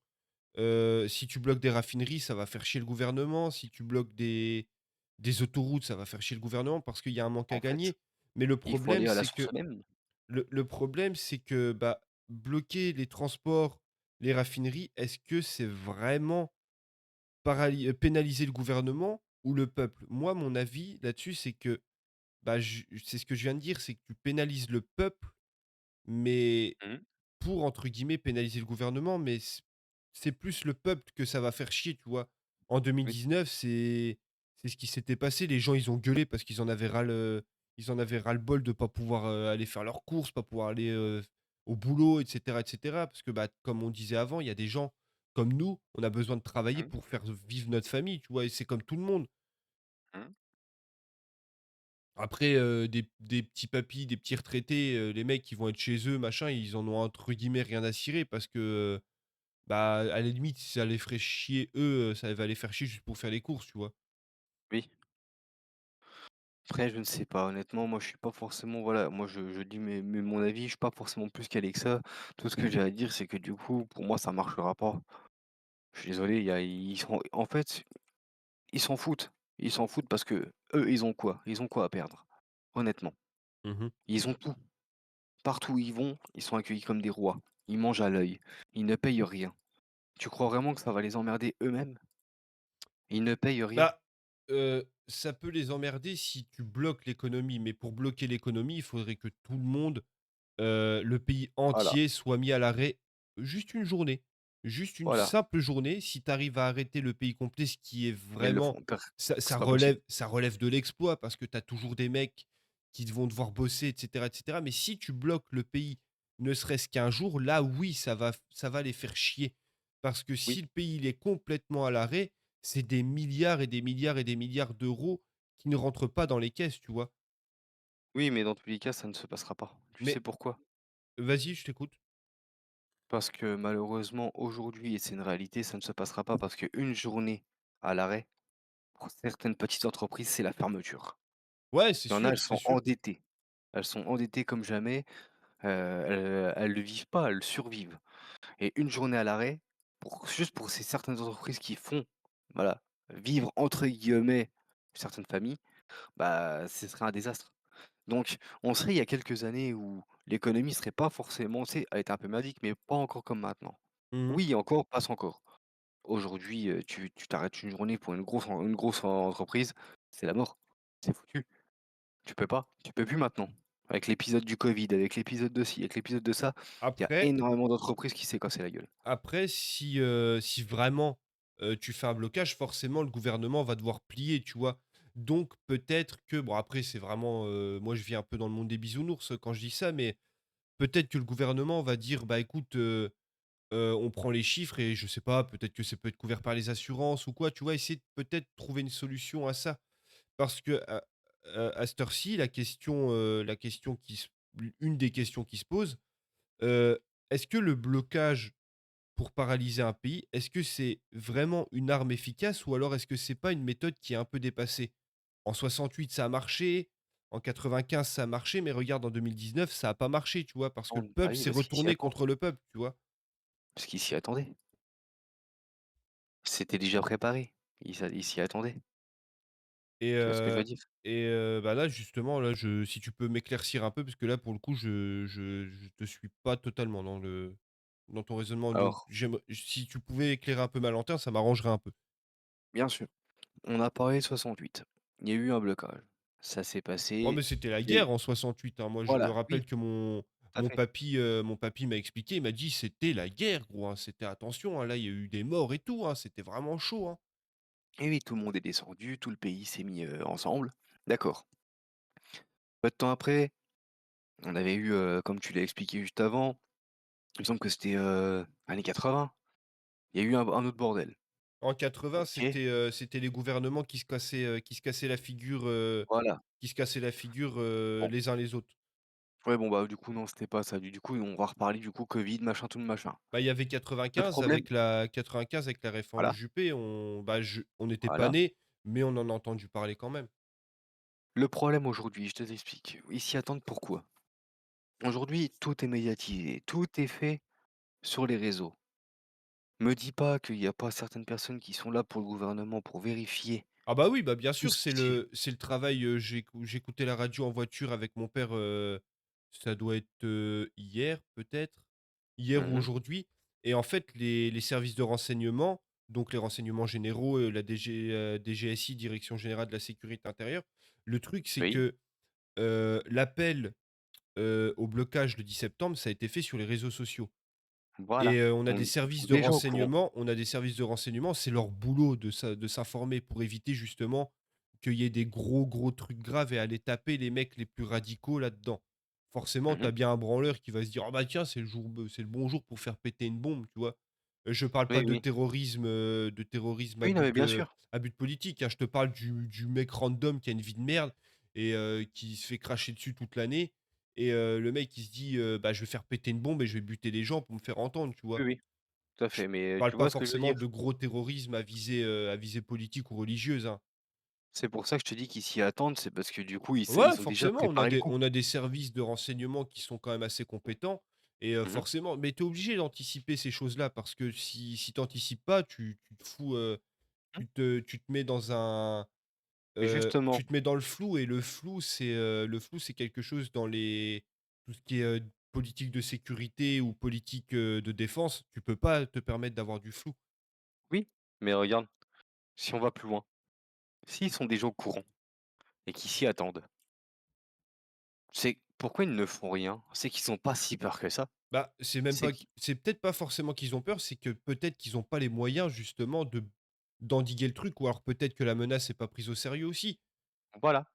Si tu bloques des raffineries, ça va faire chier le gouvernement. Si tu bloques des autoroutes, ça va faire chier le gouvernement parce qu'il y a un manque à En fait, gagner. Mais le il faut problème, aller à la c'est source que même. bah, bloquer les transports, les raffineries, est-ce que c'est vraiment pénaliser le gouvernement ou le peuple? Moi, mon avis là-dessus, c'est que, bah, c'est ce que je viens de dire, c'est que tu pénalises le peuple, mais Mmh. pour, entre guillemets, «pénaliser le gouvernement», mais c'est plus le peuple que ça va faire chier, tu vois? En Oui. 2019, c'est ce qui s'était passé. Les gens, ils ont gueulé parce ils en avaient ras-le-bol de pas pouvoir, aller faire leurs courses, pas pouvoir aller, au boulot et cetera. Parce que, bah, comme on disait avant, il y a des gens comme nous, on a besoin de travailler Mmh. pour faire vivre notre famille, tu vois? Et c'est comme tout le monde. Mmh. Après, des petits papis, des petits retraités, les mecs, qui vont être chez eux, machin, ils en ont entre guillemets «rien à cirer» parce que, bah, à la limite, si ça les ferait chier eux, ça va les faire chier juste pour faire les courses, tu vois? Oui. Après, je ne sais pas, honnêtement, moi, je suis pas forcément voilà, moi, je dis mon avis, je suis pas forcément plus calé que ça. Tout ce que j'ai à dire, c'est que, du coup, pour moi, ça marchera pas. Je suis désolé, il y a ils sont en fait, ils s'en foutent. Ils s'en foutent parce que eux, ils ont quoi? Ils ont quoi à perdre? Honnêtement. Mmh. Ils ont tout. Partout où ils vont, ils sont accueillis comme des rois. Ils mangent à l'œil. Ils ne payent rien. Tu crois vraiment que ça va les emmerder eux-mêmes? Ils ne payent rien. Bah, ça peut les emmerder si tu bloques l'économie, mais pour bloquer l'économie, il faudrait que tout le monde, le pays Voilà, entier soit mis à l'arrêt juste une journée. Juste une voilà. simple journée. Si tu arrives à arrêter le pays complet, ce qui est Mais ils le vraiment font c'est pas possible. ça relève de l'exploit parce que tu as toujours des mecs qui vont devoir bosser et cetera. Mais si tu bloques le pays, ne serait-ce qu'un jour, là, oui, ça va les faire chier. Parce que Oui, si le pays, il est complètement à l'arrêt, c'est des milliards et des milliards et des milliards d'euros qui ne rentrent pas dans les caisses, tu vois? oui, mais dans tous les cas, ça ne se passera pas. Tu sais Mais pourquoi? vas-y, je t'écoute. Parce que malheureusement, aujourd'hui, et c'est une réalité, ça ne se passera pas parce qu'une journée à l'arrêt, pour certaines petites entreprises, c'est la fermeture. Ouais, Il y en a, elles c'est sont sûr. endettées. Elles sont endettées comme jamais, elles ne vivent pas, elles survivent. Et une journée à l'arrêt, juste pour ces certaines entreprises qui font, voilà, «vivre» entre guillemets certaines familles, bah, ce serait un désastre. Donc on serait il y a quelques années où l'économie serait pas forcément, tu sais, elle était un peu merdique, mais pas encore comme maintenant. Mmh. Oui, encore, passe encore. Aujourd'hui, tu t'arrêtes une journée pour une grosse entreprise, c'est la mort. C'est foutu. Tu peux plus maintenant. Avec l'épisode du covid, avec l'épisode de ci, avec l'épisode de ça, il y a Après énormément d'entreprises qui s'est cassé la gueule. Après, si vraiment, tu fais un blocage, forcément le gouvernement va devoir plier, tu vois? Donc peut-être que bon après c'est vraiment, moi je vis un peu dans le monde des bisounours, quand je dis ça, mais peut-être que le gouvernement va dire: «Bah écoute, on prend les chiffres» et je sais pas, peut-être que ça peut être couvert par les assurances ou quoi, tu vois? Essayer de peut-être trouver une solution à ça. Parce que à cette heure-ci, la question qui se une des questions qui se pose, est-ce que le blocage pour paralyser un pays, est-ce que c'est vraiment une arme efficace ou alors est-ce que c'est pas une méthode qui est un peu dépassée? En 68 ça a marché, en 95 ça a marché, mais regarde en 2019 ça a pas marché, tu vois? Parce que le Bah peuple oui, s'est parce qu'ils s'y retourné attendent. contre le peuple, tu vois? Parce qu'ils s'y attendaient. C'était déjà préparé. Ils s'y attendaient. et Tu vois ce que je veux heu dire? bah, là, justement, là, je si tu peux m'éclaircir un peu parce que là, pour le coup, je te suis pas totalement dans ton raisonnement, donc Alors, si tu pouvais éclairer un peu ma lanterne, ça m'arrangerait un peu. bien sûr, on a parlé de 68. Il y a eu un blocage. Ça s'est Oh, passé, mais c'était la il y a eu guerre en 68, hein. Moi, je me voilà, rappelle oui, que tout à fait. mon papy m'a expliqué, il m'a dit: «C'était la guerre, gros, hein, c'était attention, hein, là, il y a eu des morts et tout, hein, c'était vraiment chaud, hein». Et oui, tout le monde est descendu, tout le pays s'est mis, ensemble. D'accord. Peu de temps après, on avait eu, comme tu l'as expliqué juste avant, il me semble que c'était, années 80. Il y a eu un autre bordel. En 80, OK, c'était les gouvernements qui se cassaient la figure, voilà. Bon, les uns les autres. ouais, bon, bah, du coup, non, c'était pas ça. Du coup, on va reparler, du coup, covid, machin, tout le machin. Bah, il y avait Le problème 95 avec la réforme voilà, Juppé, on n'était pas voilà. nés, mais on en a entendu parler quand même. Le problème aujourd'hui, je te l'explique. Ils s'y attendent pourquoi? Aujourd'hui, tout est médiatisé, tout est fait sur les réseaux. Me dis pas qu'il y a pas certaines personnes qui sont là pour le gouvernement pour vérifier Ah bah, oui, bah, bien tout sûr, ce qui c'est le travail, j'écoutais la radio en voiture avec mon père, ça doit être, hier peut-être? Hier ou mmh aujourd'hui, et en fait les services de renseignement, donc les renseignements généraux, la DGSI, Direction générale de la sécurité intérieure, le truc c'est oui, que, l'appel, au blocage le 10 septembre, ça a été fait sur les réseaux sociaux. Et voilà. on a des Donc ils services sont de déjà au courant. renseignement c'est leur boulot de s'informer pour éviter justement qu'il y ait des gros trucs graves et aller taper les mecs les plus radicaux là-dedans. Forcément, tu Mmh as bien un branleur qui va se dire: «Ah bah tiens, c'est le bon jour pour faire péter une bombe», tu vois? Je parle pas Oui, oui. de terrorisme Oui, non, mais bien sûr. à but politique, hein. Je te parle du mec random qui a une vie de merde et qui se fait cracher dessus toute l'année, et le mec il se dit, «Bah, je vais faire péter une bombe et je vais buter les gens pour me faire entendre», tu Oui, vois? oui, tout à Je fait, mais parle tu pas vois ce que je veux forcément dire? de gros terrorisme à visée politique ou religieuse, hein. C'est pour ça que je te dis qu'ils s'y attendent, c'est parce que du coup, Ouais, ils ont déjà forcément, préparé le coup. on a des services de renseignement qui sont quand même assez compétents, et Mmh forcément, mais tu es obligé d'anticiper ces choses-là parce que si tu anticipes pas, tu te fous, mh. tu te mets dans Mais justement tu te mets dans le flou, c'est quelque chose dans les tout ce qui est, politique de sécurité ou politique, de défense, tu peux pas te permettre d'avoir du flou. oui, mais regarde, si on va plus loin, s'ils sont déjà au courant et qu'ils s'y attendent, c'est pourquoi ils ne font rien? C'est qu'ils ont pas si peur que ça. Bah, c'est même C'est pas qu q c'est peut-être pas forcément qu'ils ont peur, c'est que peut-être qu'ils ont pas les moyens justement d'endiguer le truc, ou alors peut-être que la menace est pas prise au sérieux aussi. voilà,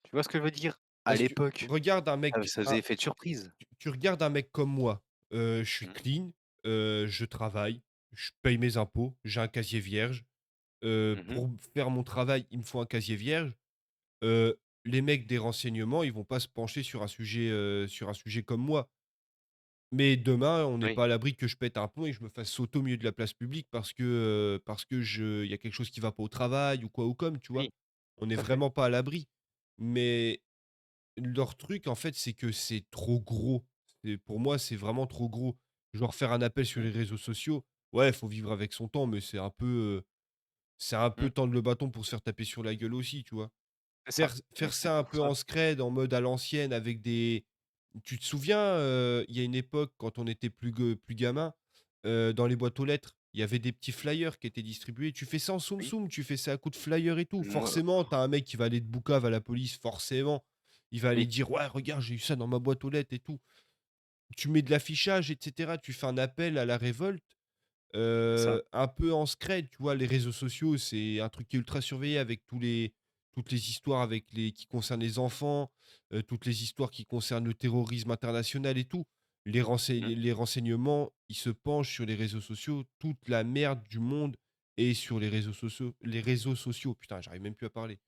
tu vois ce que je veux dire? À Parce que l'époque, regarde un mec ça faisait effet de surprise. tu regardes un mec comme moi, je suis Mmh, clean, je travaille, je paye mes impôts, j'ai un casier vierge, mmh pour faire mon travail, il me faut un casier vierge. Heu, les mecs des renseignements, ils vont pas se pencher sur un sujet comme moi. Mais demain, on n'est oui, pas à l'abri que je pète un plomb et que je me fasse sauter au milieu de la place publique parce que je il y a quelque chose qui va pas au travail ou quoi ou comme, tu vois? oui, On n'est tout à fait. vraiment pas à l'abri. Mais leur truc, en fait, c'est que c'est trop gros. Pour moi, c'est vraiment trop gros. Genre faire un appel sur Mmh, les réseaux sociaux, ouais, faut vivre avec son temps, mais c'est un peu mmh, tendre le bâton pour se faire taper sur la gueule aussi, tu vois? c'est ça. Faire Donc c'est ça un pour peu ça. en scred, en mode à l'ancienne avec des tu te souviens, il y a une époque quand on était plus gamin, dans les boîtes aux lettres, il y avait des petits flyers qui étaient distribués. Tu fais ça en soum Oui, soum, tu fais ça à coups de flyer et tout. moi Forcément, tu as un mec qui va aller te boucave à la police, forcément. Il va aller oui, dire: «Ouais, regarde, j'ai eu ça dans ma boîte aux lettres et tout». Tu mets de l'affichage et cetera, tu fais un appel à la révolte. c'est ça. Un peu en scred, tu vois? Les réseaux sociaux, c'est un truc qui est ultra surveillé avec toutes les histoires avec les qui concernent les enfants, toutes les histoires qui concernent le terrorisme international et tout. Mmh, Les renseignements, ils se penchent sur les réseaux sociaux, toute la merde du monde est sur les réseaux sociaux. Putain, j'arrive même plus à parler.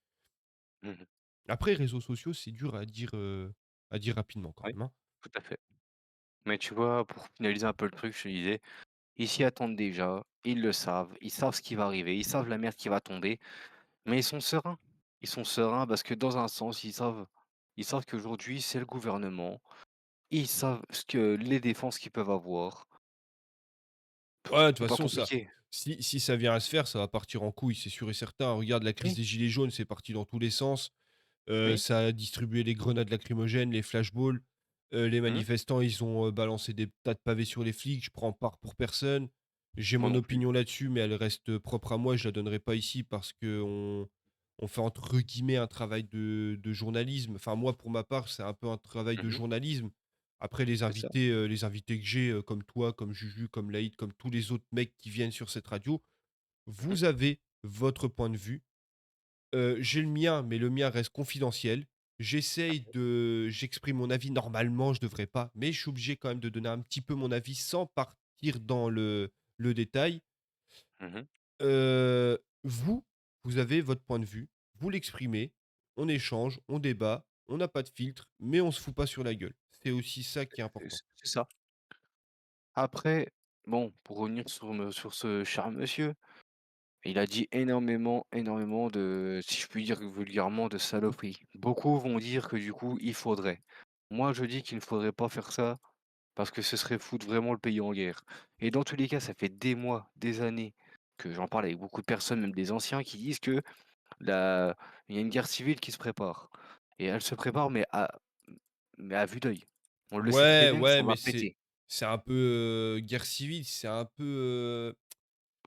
mmh Après, réseaux sociaux, c'est dur à dire rapidement quand oui, même, hein. tout à fait. Mais tu vois, pour finaliser un peu le truc, je te disais, ils s'y attendent déjà, ils le savent, ils savent ce qui va arriver, ils savent la merde qui va tomber, mais ils sont sereins. Ils sont sereins parce que dans un sens, ils savent qu'aujourd'hui, c'est le gouvernement, ils savent ce que les défenses qu'ils peuvent avoir. Ouais, de toute c'est pas façon, ça compliqué. si ça vient à se faire, ça va partir en couille, c'est sûr et certain. Regarde la crise Oui, des gilets jaunes, c'est parti dans tous les sens. oui. Ça a distribué les grenades lacrymogènes, les flashballs. Les Mmh. manifestants, ils ont, balancé des tas de pavés sur les flics. Je prends part pour personne. J'ai Moi mon non plus. opinion là-dessus, mais elle reste, propre à moi. Je la donnerai pas ici parce qu'on fait entre guillemets «un travail de journalisme». Enfin moi, pour ma part, c'est un peu un travail de Mmh. journalisme. Après C'est ça. les invités que j'ai, comme toi, comme Juju, comme Laïd, comme tous les autres mecs qui viennent sur cette radio, Mmh. vous avez votre point de vue. J'ai le mien, mais le mien reste confidentiel. J'exprime mon avis. Normalement, je devrais pas, mais je suis obligé quand même de donner un petit peu mon avis sans partir dans le détail. Mmh. Vous, vous avez votre point de vue, vous l'exprimez, on échange, on débat, on n'a pas de filtre, mais on se fout pas sur la gueule. C'est aussi ça qui est important. C'est ça. Après, bon, pour revenir sur ce cher monsieur, il a dit énormément, énormément de, si je puis dire vulgairement, de saloperies. Beaucoup vont dire que du coup, il faudrait. Moi, je dis qu'il ne faudrait pas faire ça parce que ce serait foutre vraiment le pays en guerre. Et dans tous les cas, ça fait des mois, des années que j'en parle avec beaucoup de personnes, même des anciens, qui disent que il y a une guerre civile qui se prépare. Et elle se prépare, mais à vue d'œil. On le sait très Ouais, bien que ouais, ça va mais c'est péter. c'est un peu, guerre civile, c'est un peu,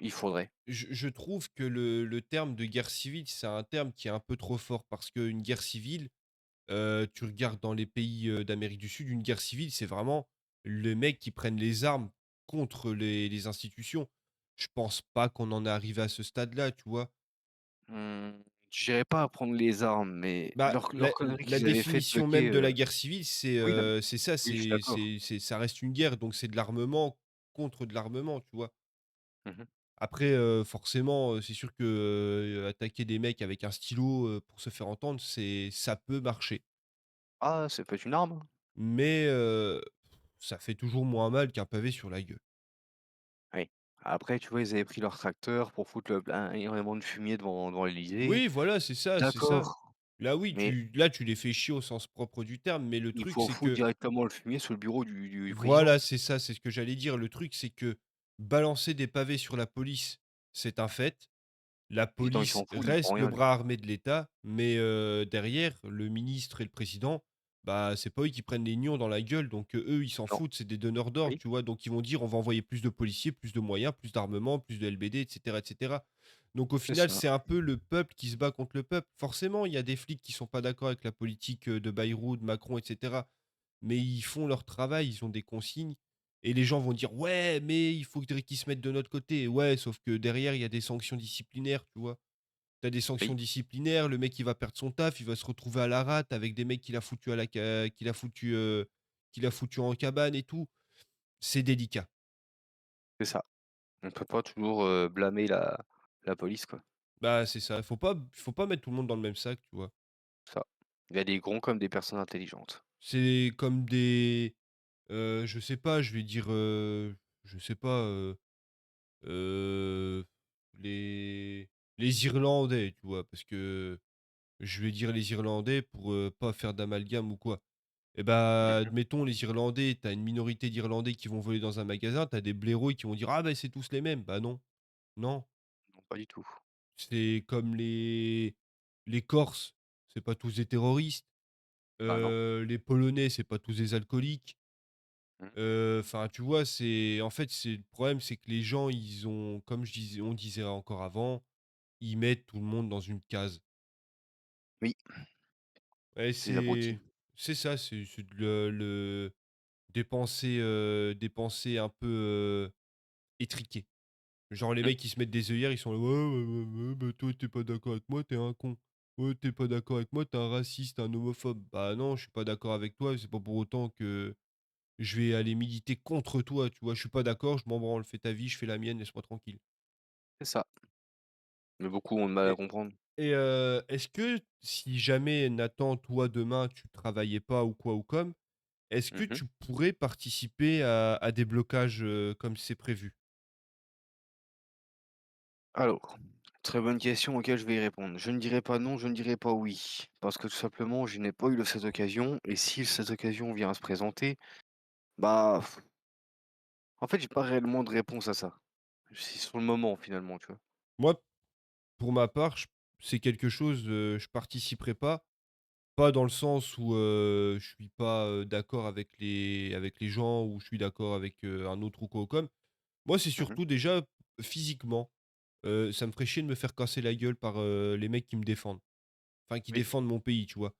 Il faudrait. je trouve que le terme de guerre civile, c'est un terme qui est un peu trop fort parce qu'une guerre civile, tu regardes dans les pays, d'Amérique du Sud, une guerre civile, c'est vraiment les mecs qui prennent les armes contre les institutions. Je pense pas qu'on en est arrivé à ce stade-là, tu vois? J'irai pas à prendre les armes, mais Bah, leur connerie la qu'ils avaient fait de définition même bloquer, de la guerre civile, oui, non, mais c'est ça, oui, je suis d'accord. ça reste une guerre, donc c'est de l'armement contre de l'armement, tu vois? Mmh. Après, forcément, c'est sûr que, attaquer des mecs avec un stylo, pour se faire entendre, ça peut marcher. Ah, ça peut être une arme, hein. Mais, ça fait toujours moins mal qu'un pavé sur la gueule. Oui. Après, tu vois, ils avaient pris leur tracteur pour foutre le plein énormément de fumier devant l'Élysée. Oui, voilà, c'est ça, c'est ça. D'accord, Là, oui, mais tu les fais chier au sens propre du terme, mais le il truc, faut c'est foutre que directement le fumier sur le bureau du président. voilà, c'est ça, c'est ce que j'allais dire. Le truc, c'est que balancer des pavés sur la police, c'est un fait. La Le président, il police s'en fout, il y reste comprend le rien lui. bras armé de l'État, mais derrière, le ministre et le président, bah, c'est pas eux qui prennent les nions dans la gueule, donc eux, ils s'en Non, foutent, c'est des donneurs d'ordre, oui, tu vois? Donc ils vont dire: «On va envoyer plus de policiers, plus de moyens, plus d'armement, plus de LBD» et cetera et cetera. Donc au c'est final, ça, c'est un peu le peuple qui se bat contre le peuple. Forcément, il y a des flics qui sont pas d'accord avec la politique, de Bayrou, de Macron et cetera, mais ils font leur travail, ils ont des consignes et les gens vont dire: «Ouais, mais il faudrait qu'ils se mettent de notre côté». Ouais, sauf que derrière, il y a des sanctions disciplinaires, tu vois? Tu as des sanctions oui, disciplinaires, le mec il va perdre son taf, il va se retrouver à la rate avec des mecs qu'il a foutu en cabane et tout. C'est délicat. c'est ça. On peut pas toujours, blâmer la police, quoi, Bah, c'est ça. Faut pas mettre tout le monde dans le même sac, tu vois? ça. Il y a des gronds comme des personnes intelligentes. C'est comme des, je sais pas, je vais dire, je sais pas, heu, les Irlandais, tu vois? Parce que je vais dire les Irlandais pour, pas faire d'amalgame ou quoi. Et bah, Mmh. admettons les Irlandais, tu as une minorité d'Irlandais qui vont voler dans un magasin, tu as des blaireaux qui vont dire: «Ah bah, c'est tous les mêmes». Bah non, non. Non, pas du tout. C'est comme les Corses, c'est pas tous des terroristes, Bah, non. les Polonais, c'est pas tous des alcooliques. Mmh. Enfin, tu vois, c'est en fait, c'est le problème, c'est que les gens, ils ont comme on disait encore avant, ils mettent tout le monde dans une case. Oui, Et des abrutis. c'est ça, c'est de le des pensées un peu, étriquées. Genre les Mmh. mecs, ils se mettent des œillères, ils sont là: «Ouais, ouais, ouais, ouais, bah, toi, tu pas d'accord avec moi, t'es un con. Ouais, tu pas d'accord avec moi, t'es un raciste, un homophobe». Bah non, je suis pas d'accord avec toi, c'est pas pour autant que je vais aller militer contre toi, tu vois? Je suis pas d'accord, je m'en branle, fais ta vie, je fais la mienne, laisse-moi tranquille. C'est ça. Mais beaucoup ont de mal à Et comprendre. est-ce que si jamais, Nathan, toi, demain, tu travaillais pas ou quoi ou comme, est-ce que Mmh. tu pourrais participer à des blocages, comme c'est prévu? Alors, très bonne question auquel je vais y répondre. Je ne dirai pas non, je ne dirai pas oui, parce que tout simplement, je n'ai pas eu cette occasion et si cette occasion vient à se présenter, bah, en fait, j'ai pas réellement de réponse à ça. C'est sur le moment finalement, tu vois? Moi, pour ma part, c'est quelque chose, je participerai pas. Pas dans le sens où, je suis pas, d'accord avec les gens ou je suis d'accord avec, un autre ou quoi comme. Moi, c'est Mmh. surtout déjà physiquement, ça me ferait chier de me faire casser la gueule par, les mecs qui me défendent. Enfin, qui Oui, défendent mon pays, tu vois?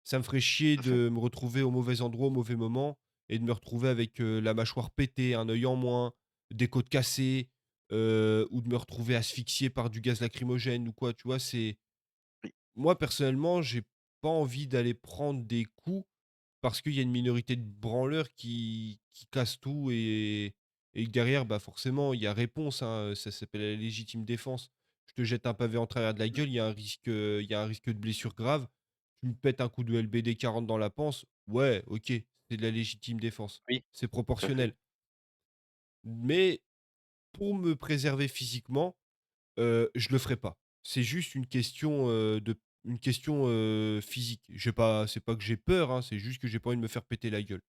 Ça me ferait chier tout à fait. de me retrouver au mauvais endroit, au mauvais moment et de me retrouver avec, la mâchoire pétée, un œil en moins, des côtes cassées, ou de me retrouver asphyxié par du gaz lacrymogène ou quoi, tu vois? Oui. Moi, personnellement, j'ai pas envie d'aller prendre des coups parce qu'il y a une minorité de branleurs qui cassent tout et que derrière, bah, forcément, il y a réponse, hein, ça s'appelle la légitime défense. Je te jette un pavé en travers de la Mmh. gueule, il y a un risque de blessure grave. Tu me pètes un coup de LBD 40 dans la panse, ouais, OK, c'est de la légitime défense. Oui, C'est tout à fait. proportionnel. Mais pour me préserver physiquement, je le ferai pas. C'est juste une question, physique. J'ai pas c'est pas que j'ai peur, hein, c'est juste que j'ai pas envie de me faire péter la gueule.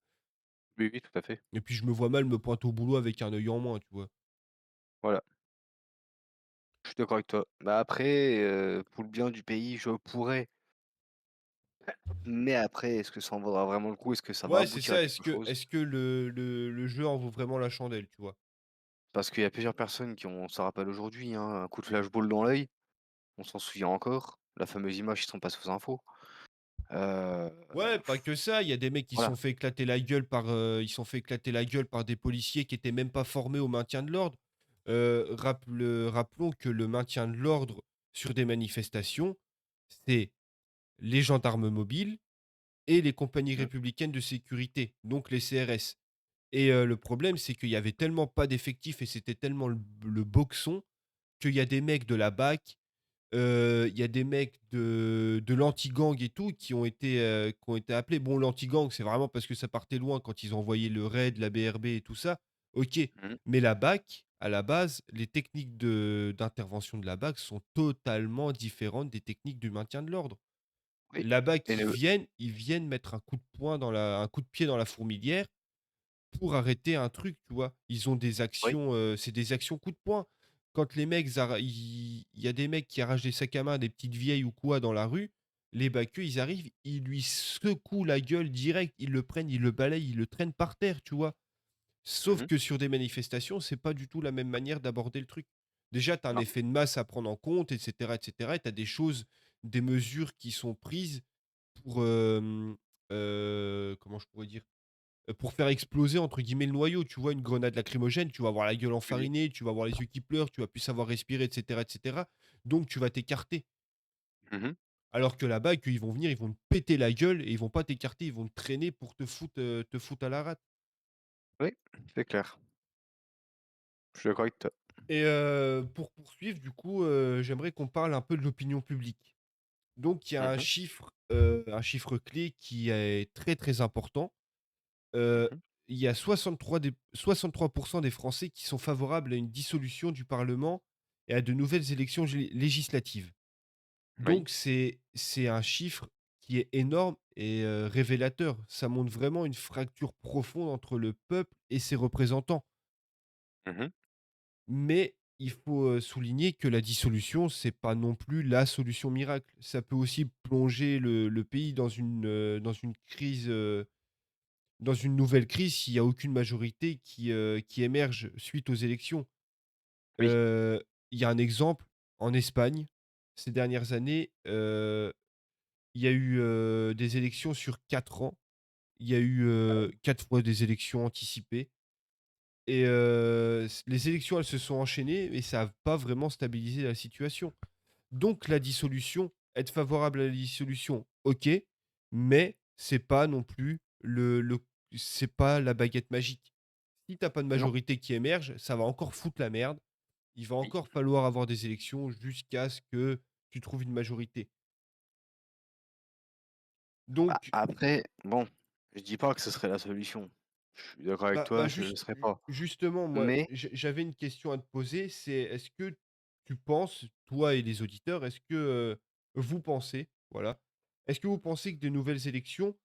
Oui, oui, tout à fait. Et puis je me vois mal me pointer au boulot avec un œil en moins, tu vois? Voilà, je suis d'accord avec toi. Bah, après, pour le bien du pays, je pourrais, mais après, est-ce que ça en vaudra vraiment le coup? Est-ce que ça va Ouais, c'est aboutir à ça. quelque chose? Est-ce que le jeu en vaut vraiment la chandelle, tu vois? Parce qu'il y a plusieurs personnes qui ont on s'en rappelle aujourd'hui, hein, un coup de flashball dans l'œil, on s'en souvient encore. La fameuse image qui sont passées aux infos. Heu, Ouais, pas que ça, il y a des mecs qui se voilà. sont fait éclater la gueule par, ils se sont fait éclater la gueule par des policiers qui étaient même pas formés au maintien de l'ordre. Rappelons que le maintien de l'ordre sur des manifestations, c'est les gendarmes mobiles et les compagnies Mmh. républicaines de sécurité, donc les CRS. Et le problème, c'est qu'il y avait tellement pas d'effectifs et c'était tellement le boxon qu'il y a des mecs de la BAC, il y a des mecs de l'anti-gang et tout qui ont été appelés. Bon, l'anti-gang, c'est vraiment parce que ça partait loin quand ils ont envoyé le RAID, la BRB et tout ça, OK. Mmh. Mais la BAC, à la base, les techniques d'intervention de la BAC sont totalement différentes des techniques du maintien de l'ordre. Oui, Là-bas et le ils viennent mettre un coup de pied dans la fourmilière pour arrêter un truc, tu vois? Ils ont des oui. actions, c'est des actions coup de poing. Quand les mecs zara il y a des mecs qui arrachent des sacs à main à des petites vieilles ou quoi dans la rue, les baqueux, ils arrivent, ils lui secouent la gueule direct, ils le prennent, ils le balayent, ils le traînent par terre, tu vois? Sauf Mmh. que sur des manifestations, c'est pas du tout la même manière d'aborder le truc. Déjà, tu as un Non. effet de masse à prendre en compte et cetera et tu as des choses, des mesures qui sont prises pour, comment je pourrais dire? Pour faire exploser entre guillemets «le noyau». Tu vois? Une grenade lacrymogène, tu vas avoir la gueule Oui, oui. enfarinée, tu vas avoir les yeux qui pleurent, tu vas plus savoir respirer et cetera. Donc tu vas t'écarter. Mmh. Alors que là-bas, qu'ils vont venir, ils vont te péter la gueule et ils vont pas t'écarter, ils vont te traîner pour te foutre à la rate. Oui, c'est clair. Je suis d'accord avec toi. Et pour poursuivre du coup, j'aimerais qu'on parle un peu de l'opinion publique. Donc il y a Mmh. un chiffre clé qui est très, très important. Heu, Mmh. il y a 63 des Français qui sont favorables à une dissolution du parlement et à de nouvelles élections législatives. Oui. Donc c'est un chiffre qui est énorme et révélateur. Ça montre vraiment une fracture profonde entre le peuple et ses représentants. Mmh. Mais il faut, souligner que la dissolution, c'est pas non plus la solution miracle. Ça peut aussi plonger le pays dans une crise, dans une nouvelle crise s'il y a aucune majorité qui émerge suite aux élections. Oui. Heu, il y a un exemple en Espagne, ces dernières années, il y a eu, des élections sur 4 ans. Il y a eu, 4 fois des élections anticipées et les élections, elles se sont enchaînées et ça a pas vraiment stabilisé la situation. Donc la dissolution, être favorable à la dissolution, OK, mais c'est pas non plus c'est pas la baguette magique. Si tu as pas de Non. majorité qui émerge, ça va encore foutre la merde. Il va Oui. encore falloir avoir des élections jusqu'à ce que tu trouves une majorité. Bah, Donc, après, bon, je dis pas que ce serait la solution. Je suis d'accord avec toi, je le serais pas. justement, moi, Mais j'avais une question à te poser, c'est est-ce que tu penses, toi et les auditeurs, est-ce que, vous pensez, voilà, est-ce que vous pensez que de nouvelles élections,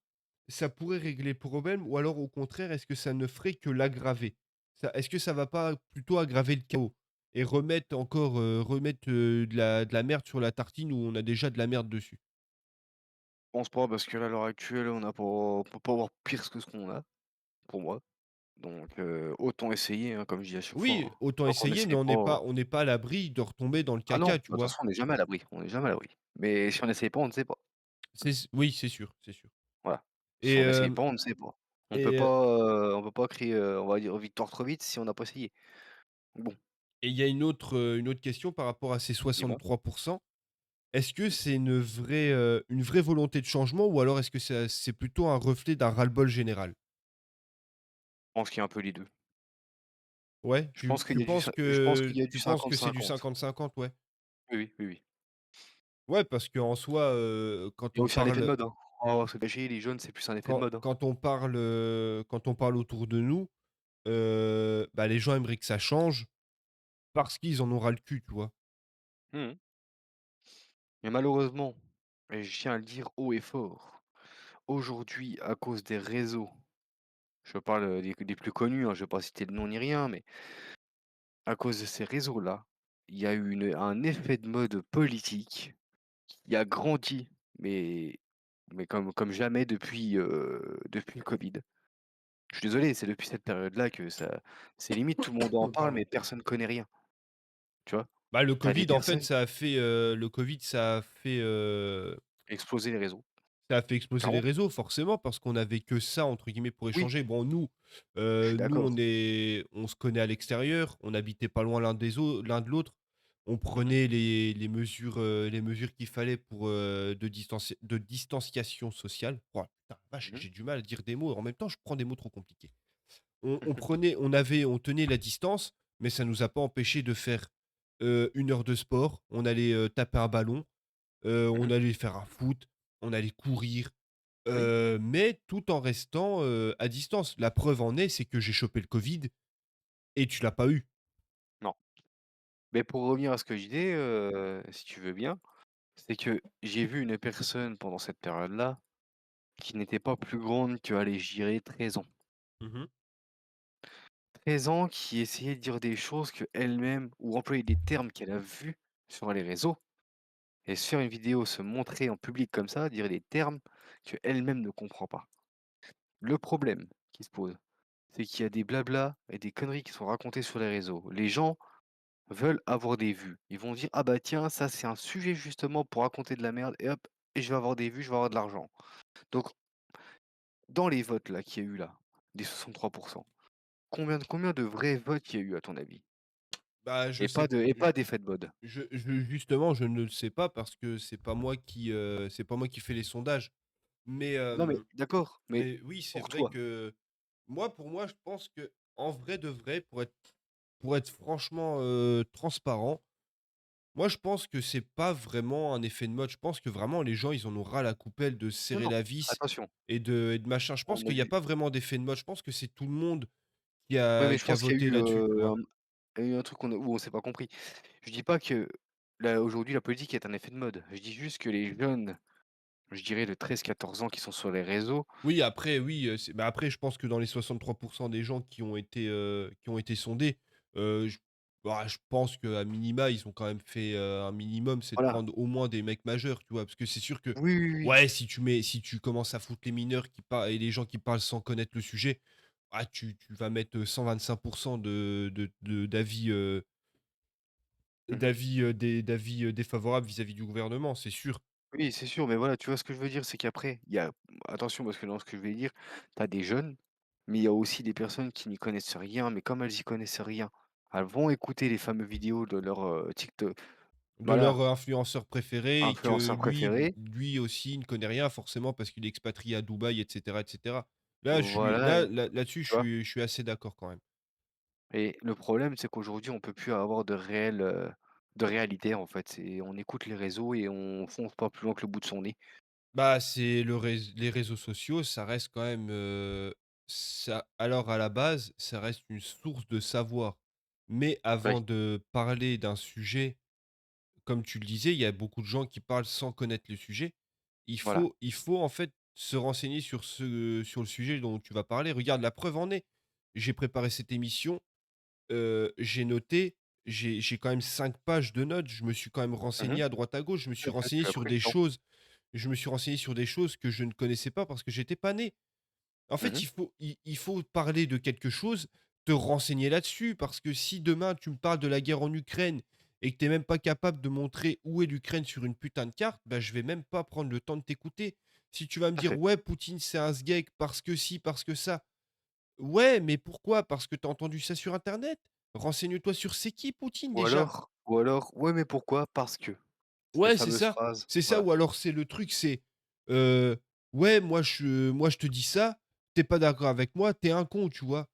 ça pourrait régler le problème ou alors au contraire, est-ce que ça ne ferait que l'aggraver? Ça Est-ce que ça va pas plutôt aggraver le chaos? et remettre, de la merde sur la tartine où on a déjà de la merde dessus. Je pense pas parce que là, à l'heure actuelle, on peut pas avoir pire que ce qu'on a, pour moi. Donc autant essayer, hein, comme je dis à chaque fois, Oui, hein. autant Tant qu'on essayer, mais n'essaie on n'est pas pas on n'est pas à l'abri de retomber dans le ah non, caca, bah, tu de toute vois? façon, on n'est jamais à l'abri, on n'est jamais à l'abri. Mais si on n'essaye pas, on ne sait pas. Oui, c'est sûr, c'est sûr. Voilà. Si Et on n'essaye hem pas, on ne sait pas. et On peut pas crier, on va dire victoire trop vite si on n'a pas essayé. Bon, et il y a une autre question par rapport à ces dis-moi? 63. Est-ce que c'est une vraie volonté de changement ou alors est-ce que c'est plutôt un reflet d'un ras-le-bol général? Je pense qu'il y a un peu les 2. Ouais, Je pense qu'il y a du tu penses que c'est du 50-50. 50-50, ouais? Oui, oui, oui, oui. Ouais, parce qu'en soi, Il y a aussi un effet de mode, hein. On va se le cacher, les jeunes, c'est plus un effet de mode, hein. quand on parle autour de nous, bah, les gens aimeraient que ça change parce qu'ils en ont ras le cul, tu vois? Mmh mh. Mais malheureusement, et je tiens à le dire haut et fort, aujourd'hui, à cause des réseaux, je parle, des plus connus, hein, je vais pas citer de nom ni rien, mais à cause de ces réseaux-là, il y a eu un effet de mode politique qui a grandi, mais comme jamais depuis le Covid. Je suis désolé, c'est depuis cette période-là que ça c'est limite tout le monde en parle, Pardon. mais personne connaît rien, tu vois? Bah, Tu as des personnes Le Covid, exploser les réseaux, ça a fait exploser les clairement. réseaux forcément parce qu'on avait que ça entre guillemets pour Oui, échanger. Bon je suis nous d'accord. on se connaît à l'extérieur, on n'habitait pas loin l'un de l'autre. On Mmh mh. prenait les mesures qu'il fallait pour, de distanciation sociale. Oh putain, la vache, Mmh mh. j'ai du mal à dire des mots, en même temps je prends des mots trop compliqués. Mmh. On tenait la distance, mais ça nous a pas empêché de faire, 1 heure de sport. On allait, taper un ballon, on allait faire un foot, on allait courir. Oui, Mais tout en restant, à distance. La preuve en est, c'est que j'ai chopé le covid et tu l'as pas eu. non. Mais pour revenir à ce que je disais, si tu veux bien, c'est que j'ai vu une personne pendant cette période-là, qui n'était pas plus grande que, allez, je dirais 13 ans. Mmh. 13 ans qui essayait de dire des choses qu'elle-même ou employer des termes qu'elle a vus sur les réseaux et se faire une vidéo, se montrer en public comme ça, dire des termes qu'elle-même ne comprend pas. Le problème qui se pose, c'est qu'il y a des blablas et des conneries qui sont racontées sur les réseaux. Les gens veulent avoir des vues. Ils vont dire: «Ah bah tiens, ça c'est un sujet justement pour raconter de la merde et hop, et je vais avoir des vues, je vais avoir de l'argent». Donc dans les votes là qu'il y a eu là, des 63, combien de vrais votes il y a eu à ton avis? Bah, je sais Et pas d'effet de mode? justement, je ne le sais pas parce que c'est pas moi qui fais les sondages. Mais, Non mais d'accord, mais mais oui, c'est pour vrai toi? que pour moi, je pense que en vrai de vrai, pour être franchement, transparent, moi, je pense que c'est pas vraiment un effet de mode. Je pense que vraiment les gens, ils en ont ras la coupelle de se Non, serrer non, la vis attention, et de machin. Je pense on a qu'il y a vu pas vraiment d'effet de mode. Je pense que c'est tout le monde oui, mais je qui a pense qu'il y a voté eu, là-dessus, tu vois? il y a eu un truc où on s'est pas compris. Je dis pas que là, aujourd'hui, la politique est un effet de mode. Je dis juste que les jeunes, je dirais de 13-14 ans qui sont sur les réseaux, Oui, après je pense que dans les 63 des gens qui ont été sondés, je je pense qu'à minima, ils ont quand même fait, un minimum, c'est de voilà. prendre au moins des mecs majeurs, tu vois? Parce que c'est sûr que, Oui, oui, oui. ouais, si tu commences à foutre les mineurs qui parlent et les gens qui parlent sans connaître le sujet, tu vas mettre, 125 Mmh mh. d'avis, défavorables vis-à-vis du gouvernement, c'est sûr. Oui, c'est sûr, mais voilà, tu vois ce que je veux dire? C'est qu'après, il y a attention parce que dans ce que je vais dire, tu as des jeunes, mais il y a aussi des personnes qui n'y connaissent rien, mais comme elles y connaissent rien, elles vont écouter les fameuses vidéos de leur, De voilà, leur, influenceur préféré et que influenceurs préférés. lui aussi ne connaît rien forcément parce qu'il est expatrié à Dubaï et cetera et cetera. Là, je suis Voilà, là-dessus, tu vois? je suis assez d'accord quand même. Et le problème, c'est qu'aujourd'hui, on peut plus avoir de réalité, en fait. C'est on écoute les réseaux et on fonce pas plus loin que le bout de son nez. Bah, c'est les réseaux sociaux, ça reste quand même, ça alors à la base, ça reste une source de savoir. Mais Oui, avant de parler d'un sujet, comme tu le disais, il y a beaucoup de gens qui parlent sans connaître le sujet. voilà. Il faut en fait se renseigner sur le sujet dont tu vas parler. Regarde, la preuve en est, j'ai préparé cette émission, j'ai noté, j'ai quand même 5 pages de notes. Je me suis quand même Mmh. renseigné à droite à gauche. Tu as pris le temps. Je me suis renseigné sur des choses que je ne connaissais pas parce que j'étais pas né. En fait, Mmh. il faut parler de quelque chose, te renseigner là-dessus, parce que si demain tu me parles de la guerre en Ukraine et que tu es même pas capable de montrer où est l'Ukraine sur une putain de carte, bah, je vais même pas prendre le temps de t'écouter. Si tu vas me Tout à dire: fait. «Ouais, Poutine, c'est un sgeek parce que ci, parce que ça». Ouais, mais pourquoi? Parce que tu as entendu ça sur internet? Renseigne-toi sur c'est qui Poutine déjà? Ouais, mais pourquoi? Parce que. Cette Ouais, fameuse phrase, c'est ça voilà. ou alors c'est le truc, c'est, heu: «Ouais, moi je te dis ça, tu es pas d'accord avec moi, tu es un con», tu vois?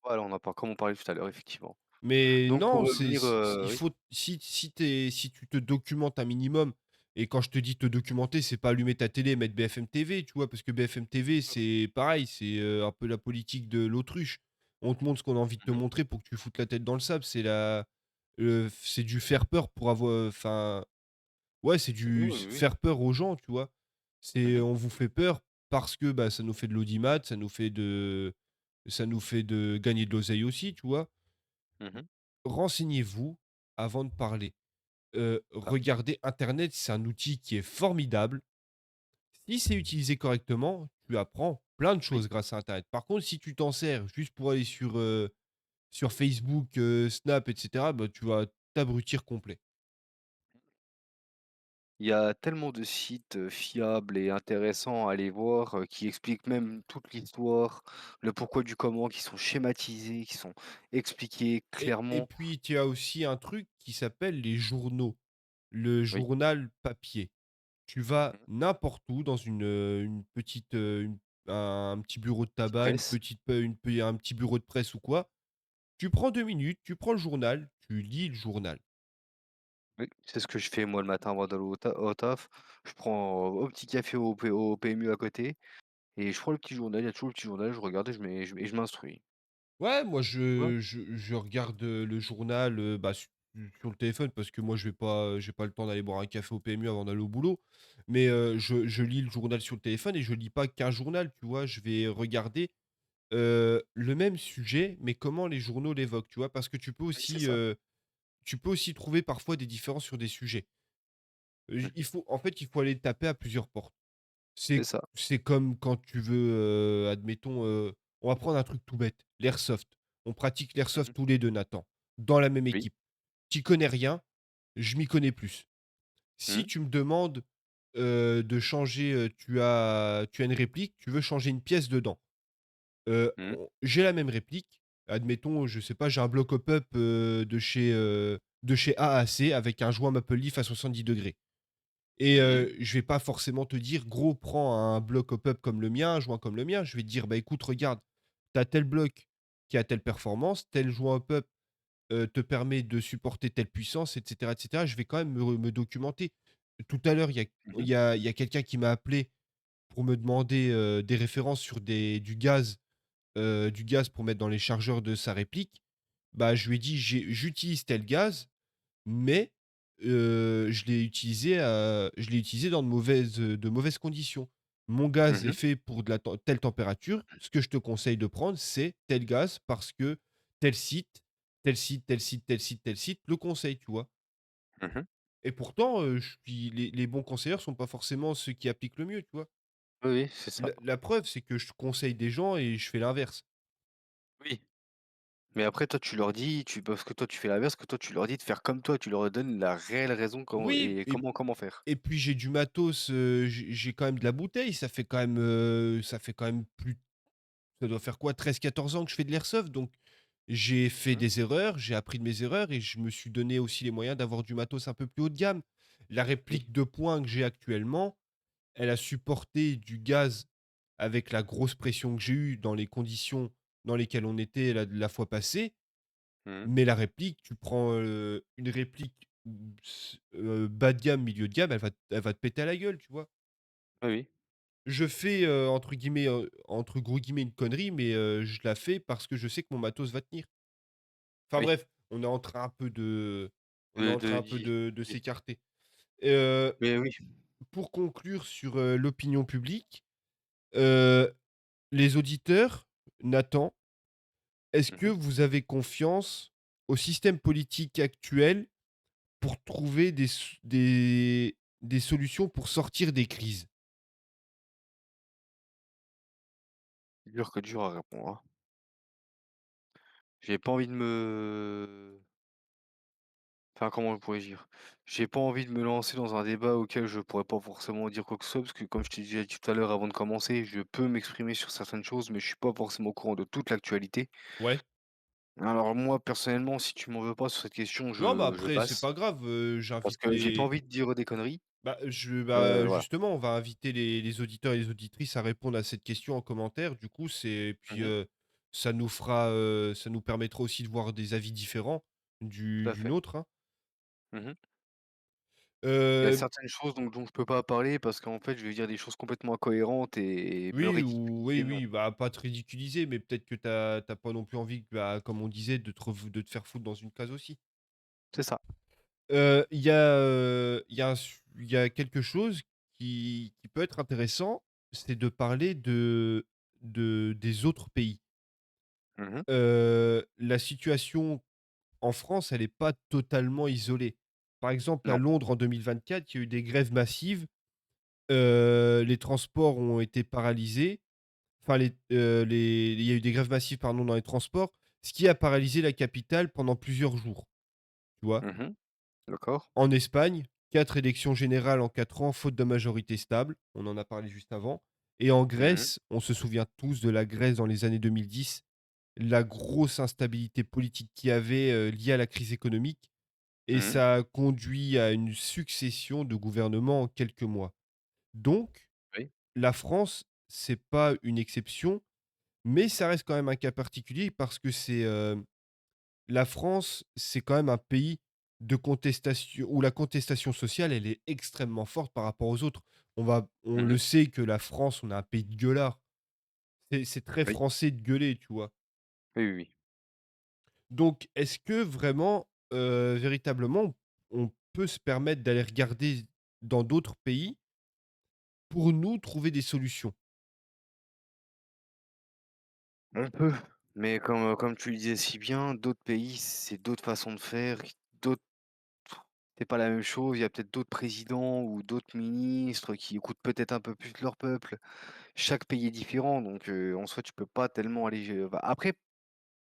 Voilà, on en parle comme on parlait tout à l'heure, effectivement. Mais Donc pour non, revenir, il oui. faut si tu te documentes un minimum et quand je te dis te documenter, c'est pas allumer ta télé et mettre BFM TV, tu vois? Parce que BFM TV, c'est pareil, c'est, un peu la politique de l'autruche. On te montre ce qu'on a envie de te Mmh mh. montrer pour que tu foutes la tête dans le sable. C'est du faire peur pour avoir enfin, ouais, c'est Oui, du oui, s oui. faire peur aux gens, tu vois? Mmh C'est mh. on vous fait peur parce que, bah, ça nous fait de l'audimat, ça nous fait de gagner de l'oseille aussi, tu vois? Mmh mh. Renseignez-vous avant de parler. Ah, Regardez internet, c'est un outil qui est formidable. Si c'est utilisé correctement, tu apprends plein de oui. choses grâce à internet. Par contre, si tu t'en sers juste pour aller sur Facebook, Snap et cetera, bah, tu vas t'abrutir complet. Il y a tellement de sites, fiables et intéressants à aller voir, qui expliquent même toute l'histoire, le pourquoi du comment, qui sont schématisés, qui sont expliqués Et clairement. puis tu as aussi un truc qui s'appelle les journaux, le Oui. journal papier. Tu vas Mmh. n'importe où dans une petite, un petit bureau de Petite tabac, presse. un petit bureau de presse ou quoi. Tu prends 2 minutes, tu prends le journal, tu lis le journal. Oui, c'est ce que je fais moi le matin avant d'aller au taf. Je prends au petit café au PMU à côté et je prends le petit journal, il y a toujours le petit journal, je regarde et je m'instruis. Ouais, moi Tu vois? je regarde, le journal, bah, sur le téléphone parce que moi j'ai pas le temps d'aller boire un café au PMU avant d'aller au boulot. Mais, je lis le journal sur le téléphone et je lis pas qu'un journal, tu vois? Je vais regarder, le même sujet, mais comment les journaux l'évoquent, tu vois? Parce que Oui, c'est ça. tu peux aussi trouver parfois des différences sur des sujets. Mmh. Il faut aller taper à plusieurs portes. C'est C'est ça. c'est comme quand tu veux, admettons, on va prendre un truc tout bête, l'airsoft. On pratique Mmh l'airsoft mh. tous les 2, Nathan, dans la même Oui. équipe. Tu connais rien, je m'y connais plus. Si Mmh. tu me demandes, de changer, tu as une réplique, tu veux changer une pièce dedans. Mmh. On j'ai la même réplique, admettons, je sais pas, j'ai un bloc pop-up, de chez AAC avec un joint Maple Leaf à 70°. Et Mmh. je vais pas forcément te dire: «Gros, prends un bloc hop-up comme le mien, un joint comme le mien». Je vais te dire: «Bah, écoute, regarde, tu as tel bloc qui a telle performance, tel joint hop-up, te permet de supporter telle puissance» et cetera et cetera. Je vais quand même me documenter. Tout à l'heure, Mmh. il y a quelqu'un qui m'a appelé pour me demander, des références sur du gaz pour mettre dans les chargeurs de sa réplique. Bah, je lui ai dit: «J'utilise tel gaz, mais je l'ai utilisé dans de mauvaises conditions. Mon gaz est Mmh. fait pour de la telle température. Ce que je te conseille de prendre, c'est tel gaz parce que tel site, tel site, tel site, tel site, tel site le conseille», tu vois? Mmh. Et pourtant, je suis les bons conseilleurs sont pas forcément ceux qui appliquent le mieux, tu vois? Oui, oui, c'est ça. La preuve, c'est que je conseille des gens et je fais l'inverse. Oui. Mais après toi tu leur dis, parce que toi tu fais l'inverse, que toi tu leur dis de faire comme toi, tu leur donnes la réelle raison Oui et comment faire. et puis j'ai du matos, j'ai quand même de la bouteille, ça fait quand même plus ça doit faire quoi? 13 14 ans que je fais de l'airsoft, donc j'ai fait Mmh. des erreurs, j'ai appris de mes erreurs et je me suis donné aussi les moyens d'avoir du matos un peu plus haut de gamme. La Oui. réplique de poing que j'ai actuellement, elle a supporté du gaz avec la grosse pression que j'ai eue dans les conditions dans lesquelles on était la fois passée. Mmh. Mais la réplique, tu prends, une réplique, bas de gamme, milieu de gamme, elle va te péter à la gueule, tu vois? Oui, oui. Je fais, entre gros guillemets «une connerie», mais je la fais parce que je sais que mon matos va tenir. Enfin Oui. bref, on est en train De un peu d'y de d'y s'écarter. mais oui. Pour conclure sur, l'opinion publique, heu, les auditeurs, Nathan, est-ce Mmh que mh. vous avez confiance au système politique actuel pour trouver des solutions pour sortir des crises? Dur que dur à répondre, hein. J'ai pas envie de me enfin, comment je pourrais dire? J'ai pas envie de me lancer dans un débat auquel je pourrais pas forcément dire quoi que ce soit, parce que comme je t'ai déjà dit tout à l'heure avant de commencer, je peux m'exprimer sur certaines choses, mais je suis pas forcément au courant de toute l'actualité. Ouais? Alors moi, personnellement, si tu m'en veux pas sur cette question, Non, bah, je après, c'est passe, pas grave, parce j'invite que j'ai pas les envie de dire des conneries. Voilà. justement, on va inviter les auditeurs et les auditrices à répondre à cette question en commentaire. Du coup, c'est puis, Mmh. ça nous permettra aussi de voir des avis différents Tout à du fait. nôtre, hein. Mmh. Il y a Hem, certaines choses dont je peux pas parler parce qu'en fait, je vais dire des choses complètement incohérentes et me oui, ridiculiser même. oui, bah, pas te ridiculiser, mais peut-être que tu as pas non plus envie, bah, comme on disait, de te faire foutre dans une case aussi. C'est ça. Il y a quelque chose qui peut être intéressant, c'est de parler des autres pays. Mmh. La situation en France, elle est pas totalement isolée. Par exemple, à Non. Londres, en 2024, il y a eu des grèves massives, les transports ont été paralysés, enfin il y a eu des grèves massives, pardon, dans les transports, ce qui a paralysé la capitale pendant plusieurs jours, tu vois? Mmh. D'accord. En Espagne, 4 élections générales en 4 ans, faute de majorité stable, on en a parlé juste avant. Et en Mmh. Grèce, on se souvient tous de la Grèce dans les années 2010, la grosse instabilité politique qu'il y avait, liée à la crise économique, et Mmh. ça a conduit à une succession de gouvernements en quelques mois. Donc Oui. la France, c'est pas une exception, mais ça reste quand même un cas particulier parce que la France, c'est quand même un pays de contestation où la contestation sociale, elle est extrêmement forte par rapport aux autres. On le Mmh. sait que la France, on a un pays de gueulards. C'est très Oui. français de gueuler, tu vois? Oui, oui, oui. Donc est-ce que vraiment, véritablement, on peut se permettre d'aller regarder dans d'autres pays pour nous trouver des solutions? On peut, mais comme tu le disais si bien, d'autres pays, c'est d'autres façons de faire, d'autres c'est pas la même chose. Il y a peut-être d'autres présidents ou d'autres ministres qui écoutent peut-être un peu plus leur peuple. Chaque pays est différent, donc en soi, tu peux pas tellement aller, bah, après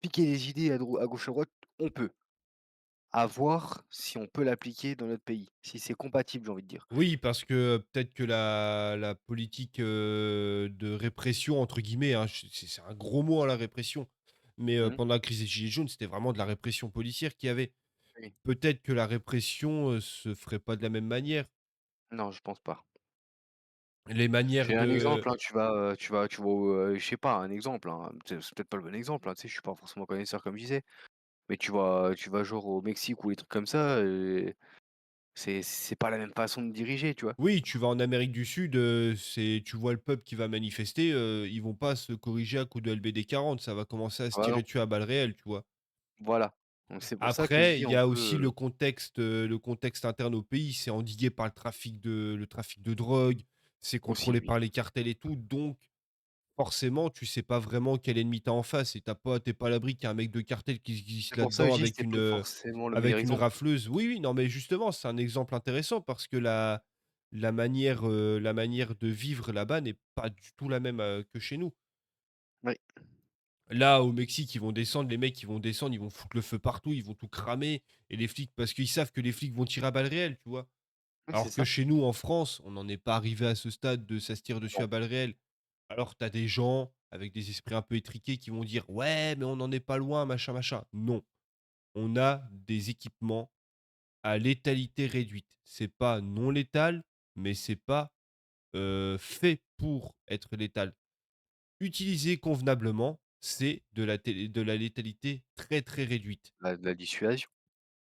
piquer des idées à gauche, à droite, on peut. À voir si on peut l'appliquer dans notre pays, si c'est compatible, j'ai envie de dire. Oui, parce que peut-être que la politique, de «répression» entre guillemets, hein, c'est un gros mot, hein, la répression, mais Mmh. pendant la crise des gilets jaunes, c'était vraiment de la répression policière qu'il y avait. Oui. Peut-être que la répression, se ferait pas de la même manière. Non, je pense pas. Les manières J'ai un de exemple, hein, tu vas je sais pas, un exemple, hein, c'est peut-être pas le bon exemple, hein, tu sais, je suis pas forcément connaisseur comme je disais, mais tu vas genre au Mexique ou les trucs comme ça, c'est pas la même façon de diriger, tu vois? Oui, tu vas en Amérique du Sud, c'est tu vois le peuple qui va manifester, ils vont pas se corriger à coups de LBD 40, ça va commencer à se Ah bah, tirer non, dessus à balles réelles, tu vois? voilà, donc c'est pour ça que je Après, dis il y on a aussi peut, le contexte interne au pays, c'est endigué par le trafic de drogue, c'est aussi, contrôlé oui. par les cartels et tout, donc forcément, tu sais pas vraiment quel ennemi tu as en face et tu pas à l'abri qu'il y a un mec de cartel qui se glisse C'est pour ça que là-dedans je dis c'est pas forcément le meilleur avec une exemple. rafleuse. Oui, oui, non, mais justement, c'est un exemple intéressant parce que la manière de vivre là-bas n'est pas du tout la même, que chez nous. Oui, Là, au Mexique, ils vont descendre, les mecs, ils vont descendre, ils vont foutre le feu partout, ils vont tout cramer et les flics parce qu'ils savent que les flics vont tirer à balles réelles, tu vois? oui, c'est Alors que ça. chez nous, en France, on n'en est pas arrivé à ce stade de ça se tire dessus Non, à balles réelles. Alors tu as des gens avec des esprits un peu étriqués qui vont dire: «Ouais, mais on n'en est pas loin, machin, machin». Non, on a des équipements à létalité réduite. C'est pas non létal, mais c'est pas, fait pour être létal. Utilisé convenablement, c'est de la létalité très, très réduite. la dissuasion.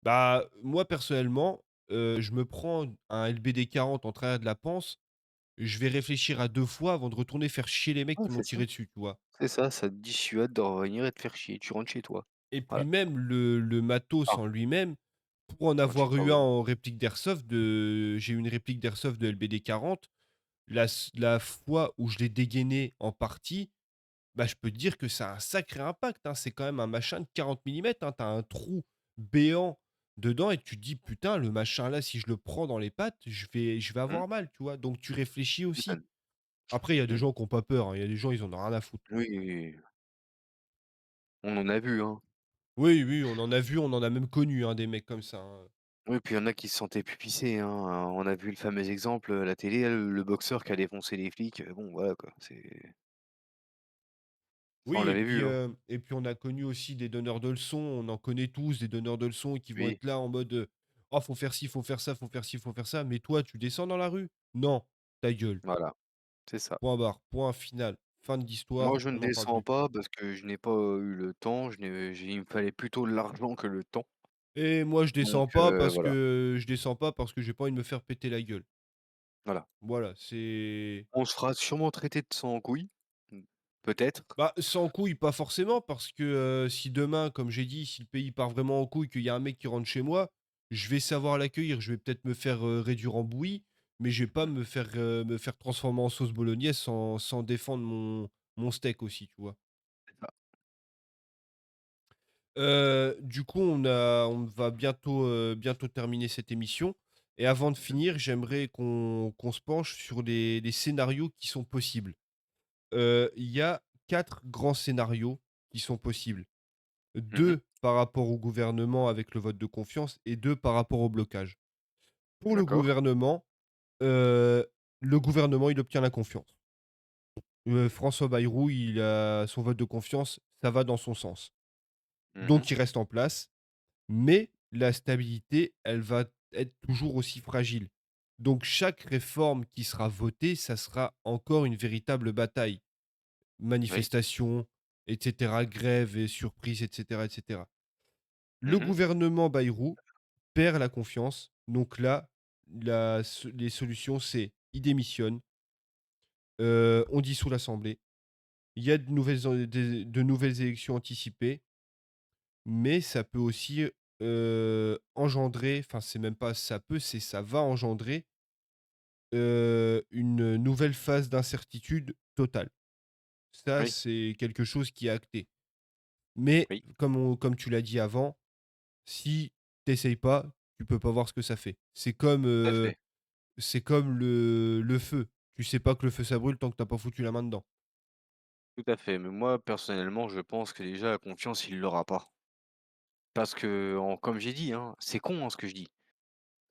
Bah, moi personnellement, je me prends un LBD 40 en travers de la panse, je vais réfléchir à 2 fois avant de retourner faire chier les mecs Ouais, qui m'ont tiré dessus, tu vois? c'est ça, ça te dissuade de revenir et de faire chier, tu rentres chez toi. Et puis Voilà. même le matos Ah, en lui-même, pour en tu rentres chez avoir toi, eu un oui. en réplique d'airsoft j'ai eu une réplique d'airsoft de LBD 40, la fois où je l'ai dégainé en partie, bah, je peux te dire que ça a un sacré impact, hein. C'est quand même un machin de 40 millimètres, hein. Tu as un trou béant dedans et tu te dis: «Putain, le machin là, si je le prends dans les pattes, je vais Mmh, avoir mal», tu vois? Donc tu réfléchis tu aussi. m'étonnes. Après, il y a des Mmh. gens qui ont pas peur, hein, il y a des gens, ils en ont rien à foutre. Oui, oui, oui, on en a vu, hein. Oui, oui, on en a vu, on en a même connu, hein, des mecs comme ça, hein. Oui, puis il y en a qui se sentaient pupissés, hein. On a vu le fameux exemple, à la télé, le boxeur qui a défoncé les flics, bon voilà quoi, ça on Oui l'avait vu, hein. et puis on a connu aussi des donneurs de leçons, on en connaît tous des donneurs de leçons qui vont Oui, être là en mode, «Oh faut faire ci, faut faire ça, faut faire ci, faut faire ça», mais toi tu descends dans la rue? Non, ta gueule. voilà, c'est ça. Point barre, point final, fin de l'histoire, Moi, je ne on n'en parle descends plus. pas parce que je n'ai pas, eu le temps, je n'ai j'ai il me fallait plutôt de l'argent que le temps, Et moi donc voilà, je descends pas parce que j'ai pas envie de me faire péter la gueule. voilà. Voilà, c'est On se fera sûrement traiter de sang en couille, peut-être. bah, sans couilles, pas forcément parce que, si demain, comme j'ai dit, si le pays part vraiment en couille, qu'il y a un mec qui rentre chez moi, je vais savoir l'accueillir. Je vais peut-être me faire, réduire en bouillie, mais je vais pas Mmh, me faire transformer en sauce bolognaise sans défendre mon steak aussi, tu vois? c'est ça. Du coup, on va bientôt terminer cette émission et avant de Mmh, finir, j'aimerais qu'on se penche sur les scénarios qui sont possibles. Il y a 4 grands scénarios qui sont possibles. mmh. 2 par rapport au gouvernement avec le vote de confiance et 2 par rapport au blocage. Pour D'accord. heu, le gouvernement, il obtient la confiance. François Bayrou, il a son vote de confiance, ça va dans son sens. Mmh. Donc il reste en place, mais la stabilité, elle va être toujours aussi fragile. Donc chaque réforme qui sera votée, ça sera encore une véritable bataille. Oui. Manifestations et cetera, grèves et surprises et cetera et cetera. Le Mmh. gouvernement Bayrou perd la confiance. Donc là, les solutions, c'est il démissionne, on dissout l'Assemblée, il y a de nouvelles élections anticipées, mais ça peut aussi, engendrer, enfin, c'est même pas ça peut, c'est ça va engendrer, une nouvelle phase d'incertitude totale. Ça, Oui, c'est quelque chose qui est acté. Mais oui, comme tu l'as dit avant, si tu pas, tu peux pas voir ce que ça fait. tout à fait, C'est comme le feu. Tu sais pas que le feu, ça brûle tant que tu as pas foutu la main dedans. tout à fait. Mais moi, personnellement, je pense que déjà la confiance, il l'aura pas. Parce que comme j'ai dit, hein, c'est con, hein, ce que je dis,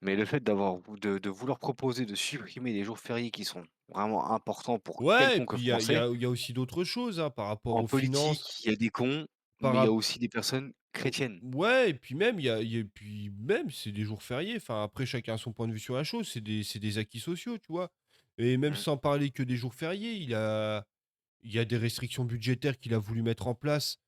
mais le fait de vouloir proposer de supprimer des jours fériés qui sont vraiment importants pour Ouais et quelconque puis Français, il y a aussi d'autres choses, hein, par rapport en aux finances, politique, il y a des cons, par mais il y a rap aussi des personnes chrétiennes. ouais et puis même c'est des jours fériés. Enfin, après chacun a son point de vue sur la chose. C'est des acquis sociaux, tu vois? Et même Mmh, sans parler que des jours fériés, il y a des restrictions budgétaires qu'il a voulu mettre en place.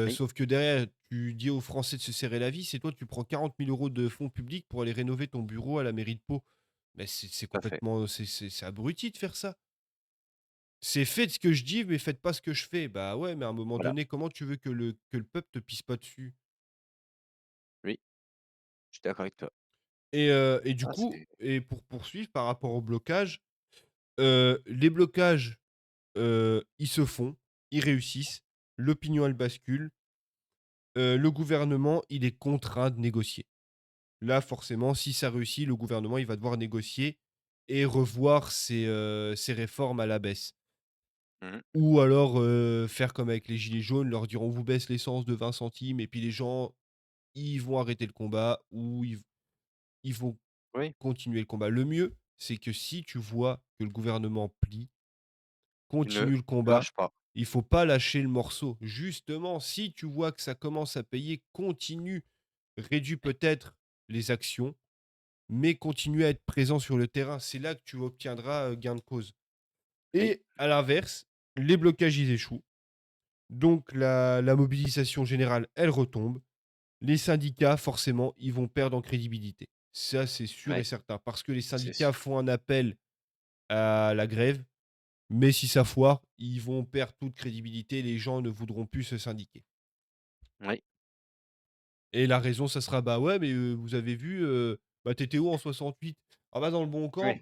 oui, Sauf que derrière, tu dis aux Français de se serrer la vis et toi, tu prends 40 000 € de fonds publics pour aller rénover ton bureau à la mairie de Pau. Mais c'est tout à fait. complètement c'est abruti de faire ça. C'est faites ce que je dis, mais faites pas ce que je fais. Bah ouais, mais à un moment Voilà, donné, comment tu veux que le peuple te pisse pas dessus? oui, je suis d'accord avec toi. Et du Ah, coup c'est et pour poursuivre par rapport au blocage, les blocages, ils se font, ils réussissent, l'opinion elle bascule, le gouvernement, il est contraint de négocier. Là, forcément, si ça réussit, le gouvernement, il va devoir négocier et revoir ses réformes à la baisse. mmh, Ou alors, faire comme avec les gilets jaunes, leur dire: «On vous baisse l'essence de 20 centimes» et puis les gens, ils vont arrêter le combat ou ils vont oui, continuer le combat. Le mieux, c'est que si tu vois que le gouvernement plie, tu ne continue le combat. lâches pas. Il faut pas lâcher le morceau. Justement, si tu vois que ça commence à payer, continue. Réduis Oui, peut-être les actions, mais continue à être présent sur le terrain. C'est là que tu obtiendras, gain de cause. oui, Et à l'inverse, les blocages, ils échouent. Donc la mobilisation générale, elle retombe. Les syndicats, forcément, ils vont perdre en crédibilité. Ça, c'est sûr et ouais, certain. Parce que les c'est syndicats sûr. font un appel à la grève, mais si ça foire, ils vont perdre toute crédibilité. Les gens ne voudront plus se syndiquer. Oui, Et la raison, ça sera: «Bah, ouais, mais vous avez vu, bah, tu où en 68? Ah bah, dans le bon oui, camp.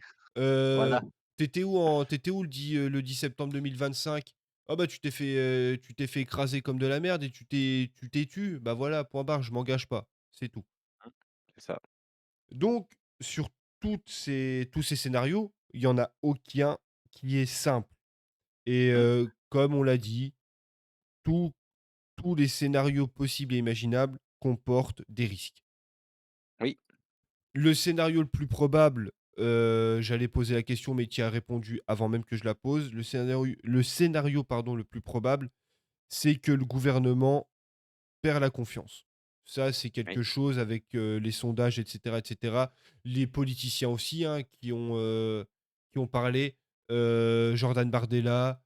voilà, Tu où le 10 septembre 2025? Ah bah, tu t'es fait écraser comme de la merde et tu t'es tu. Bah, voilà, point barre, je m'engage pas, c'est tout. Mmh. C'est ça. Donc sur tous ces scénarios, il y en a aucun qui est simple et Mmh. comme on l'a dit, tous tous les scénarios possibles et imaginables comportent des risques. Oui, Le scénario le plus probable, j'allais poser la question, mais tu y as répondu avant même que je la pose. Le scénario, pardon, le plus probable, c'est que le gouvernement perd la confiance. Ça, c'est oui, quelque chose avec, les sondages et cetera. Les politiciens aussi, hein, qui ont parlé, Jordan Bardella,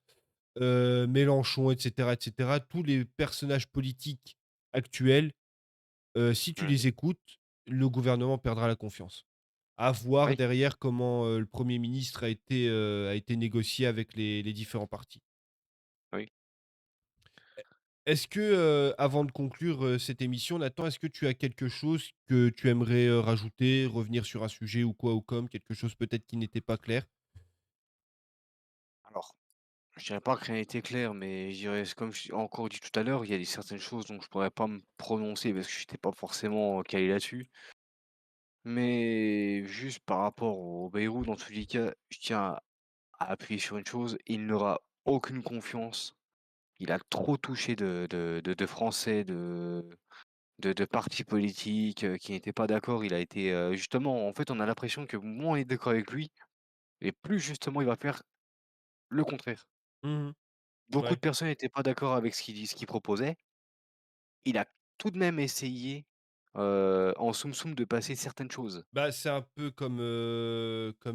Mélenchon et cetera. Tous les personnages politiques actuels, si tu mmh, les écoutes, le gouvernement perdra la confiance. À voir oui. derrière comment, le premier ministre a été négocié avec les différents partis. Oui. Est-ce que, avant de conclure, cette émission, Nathan, est-ce que tu as quelque chose que tu aimerais, rajouter, revenir sur un sujet ou quoi ou comme, quelque chose peut-être qui n'était pas clair? Alors, je dirais pas que rien n'était clair, mais je dirais, c'est comme je encore dit tout à l'heure, il y a des certaines choses dont je pourrais pas me prononcer parce que j'étais pas forcément calé là-dessus. Mais juste par rapport au Bayrou, dans tous les cas, je tiens à appuyer sur une chose, il n'aura aucune confiance. Il a trop touché de Français, de partis politiques, qui n'étaient pas d'accord. Il a été, justement, en fait, on a l'impression que moins on est d'accord avec lui et plus justement il va faire le contraire. Mmh. Beaucoup de Ouais. personnes n'étaient pas d'accord avec ce qu'il proposait. Il a tout de même essayé, en soum-soum de passer certaines choses. Bah, c'est un peu comme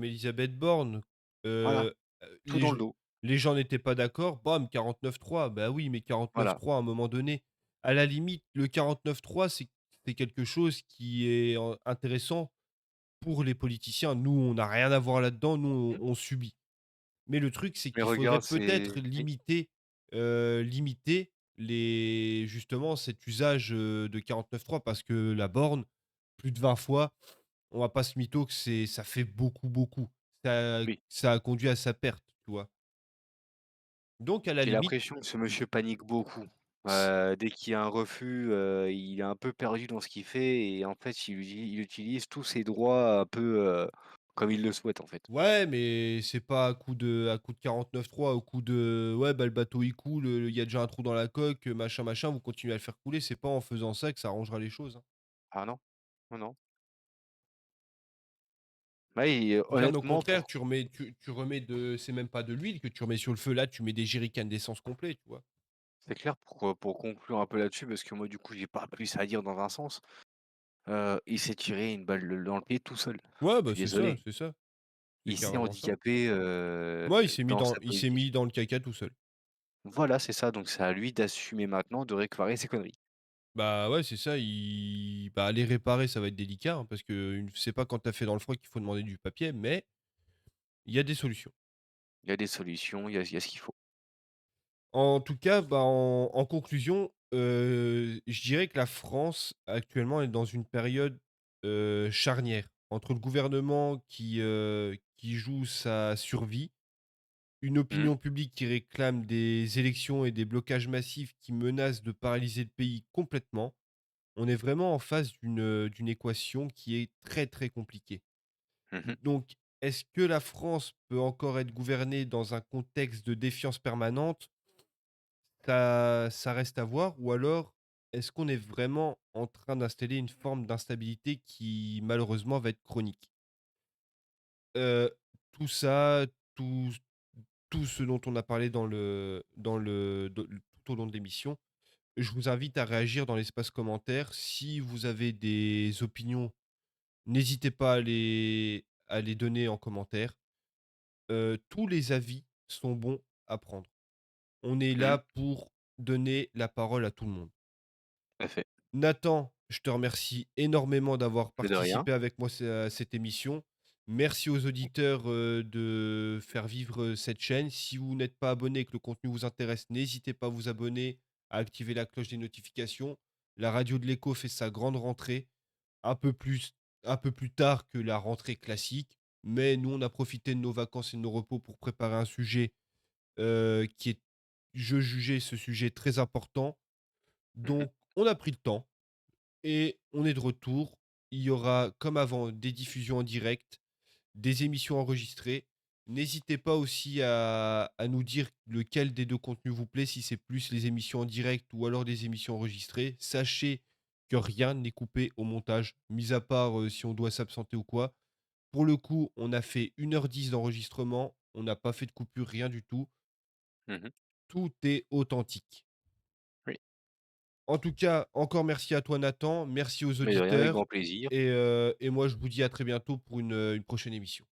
Elisabeth Borne. Voilà, Heu tout les dans gens le dos. les gens n'étaient pas d'accord, bam, 49.3. Bah, oui, mais Voilà. 49.3 à un moment donné, à la limite, le 49.3, c'est quelque chose qui est intéressant pour les politiciens. Nous, on n'a rien à voir là-dedans, nous, Mmh. on subit. Mais le truc, c'est Mais qu'il faudrait regarde, c'est peut-être oui, limiter cet usage, de 49.3 parce que la borne, plus de 20 fois, on va pas se mytho que ça fait beaucoup, beaucoup. oui. Ça a conduit à sa perte, tu vois? Donc à la J'ai limite, l'impression que ce monsieur panique beaucoup. Dès qu'il y a un refus, il est un peu perdu dans ce qu'il fait et en fait, il utilise tous ses droits un peu, comme il le souhaite, en fait. ouais, mais c'est pas à coup de 49.3, au coup de: «Ouais, bah, le bateau il coule, il y a déjà un trou dans la coque, machin, machin», vous continuez à le faire couler. C'est pas en faisant ça que ça arrangera les choses, hein. Ah non? Non, non. Oui, Bien au honnêtement contraire, pour tu remets c'est même pas de l'huile que tu remets sur le feu, là, tu mets des jerrycans d'essence complets, tu vois? c'est clair, pour conclure un peu là-dessus, parce que moi, du coup, j'ai pas plus à dire dans un sens, il s'est tiré une balle dans le pied tout seul. Ouais, Je bah, suis désolé. c'est ça, c'est Il s'est carrément ça. handicapé, Ouais, dans sa il s'est politique. mis dans le caca tout seul. Voilà, c'est ça, donc c'est à lui d'assumer maintenant, de réparer ses conneries. Bah, ouais, c'est ça, aller réparer, ça va être délicat, hein, parce que c'est pas quand tu as fait dans le froid qu'il faut demander du papier, mais il y a des solutions. Il y a des solutions, il y a ce qu'il faut. En tout cas, bah, en conclusion, je dirais que la France, actuellement, est dans une période, charnière entre le gouvernement qui joue sa survie, une Mmh. opinion publique qui réclame des élections et des blocages massifs qui menacent de paralyser le pays complètement. On est vraiment en face d'une équation qui est très, très compliquée. Mmh. Donc, est-ce que la France peut encore être gouvernée dans un contexte de défiance permanente? Ça reste à voir, ou alors est-ce qu'on est vraiment en train d'installer une forme d'instabilité qui malheureusement va être chronique? Heu, tout ça, tout tout ce dont on a parlé tout au long de l'émission, je vous invite à réagir dans l'espace commentaire. Si vous avez des opinions, n'hésitez pas à les donner en commentaire. Tous les avis sont bons à prendre. On est Mmh. là pour donner la parole à tout le monde. Tout à fait. Nathan, je te remercie énormément d'avoir Mais de rien. participé avec moi à cette émission. Merci aux auditeurs, de faire vivre, cette chaîne. Si vous n'êtes pas abonné et que le contenu vous intéresse, n'hésitez pas à vous abonner, à activer la cloche des notifications. La radio de l'écho fait sa grande rentrée, un peu plus un peu plus tard que la rentrée classique, mais nous, on a profité de nos vacances et de nos repos pour préparer un sujet, qui est je jugeais ce sujet très important. Mmh. Donc on a pris le temps et on est de retour. Il y aura, comme avant, des diffusions en direct, des émissions enregistrées. N'hésitez pas aussi à nous dire lequel des 2 contenus vous plaît, si c'est plus les émissions en direct ou alors des émissions enregistrées. Sachez que rien n'est coupé au montage, mis à part, si on doit s'absenter ou quoi. Pour le coup, on a fait 1h10 d'enregistrement, on n'a pas fait de coupure, rien du tout. Mmh. Tout est authentique. Oui. En tout cas, encore merci à toi Nathan, merci aux Mais de rien, avec auditeurs grand plaisir. et moi je vous dis à très bientôt pour une prochaine émission.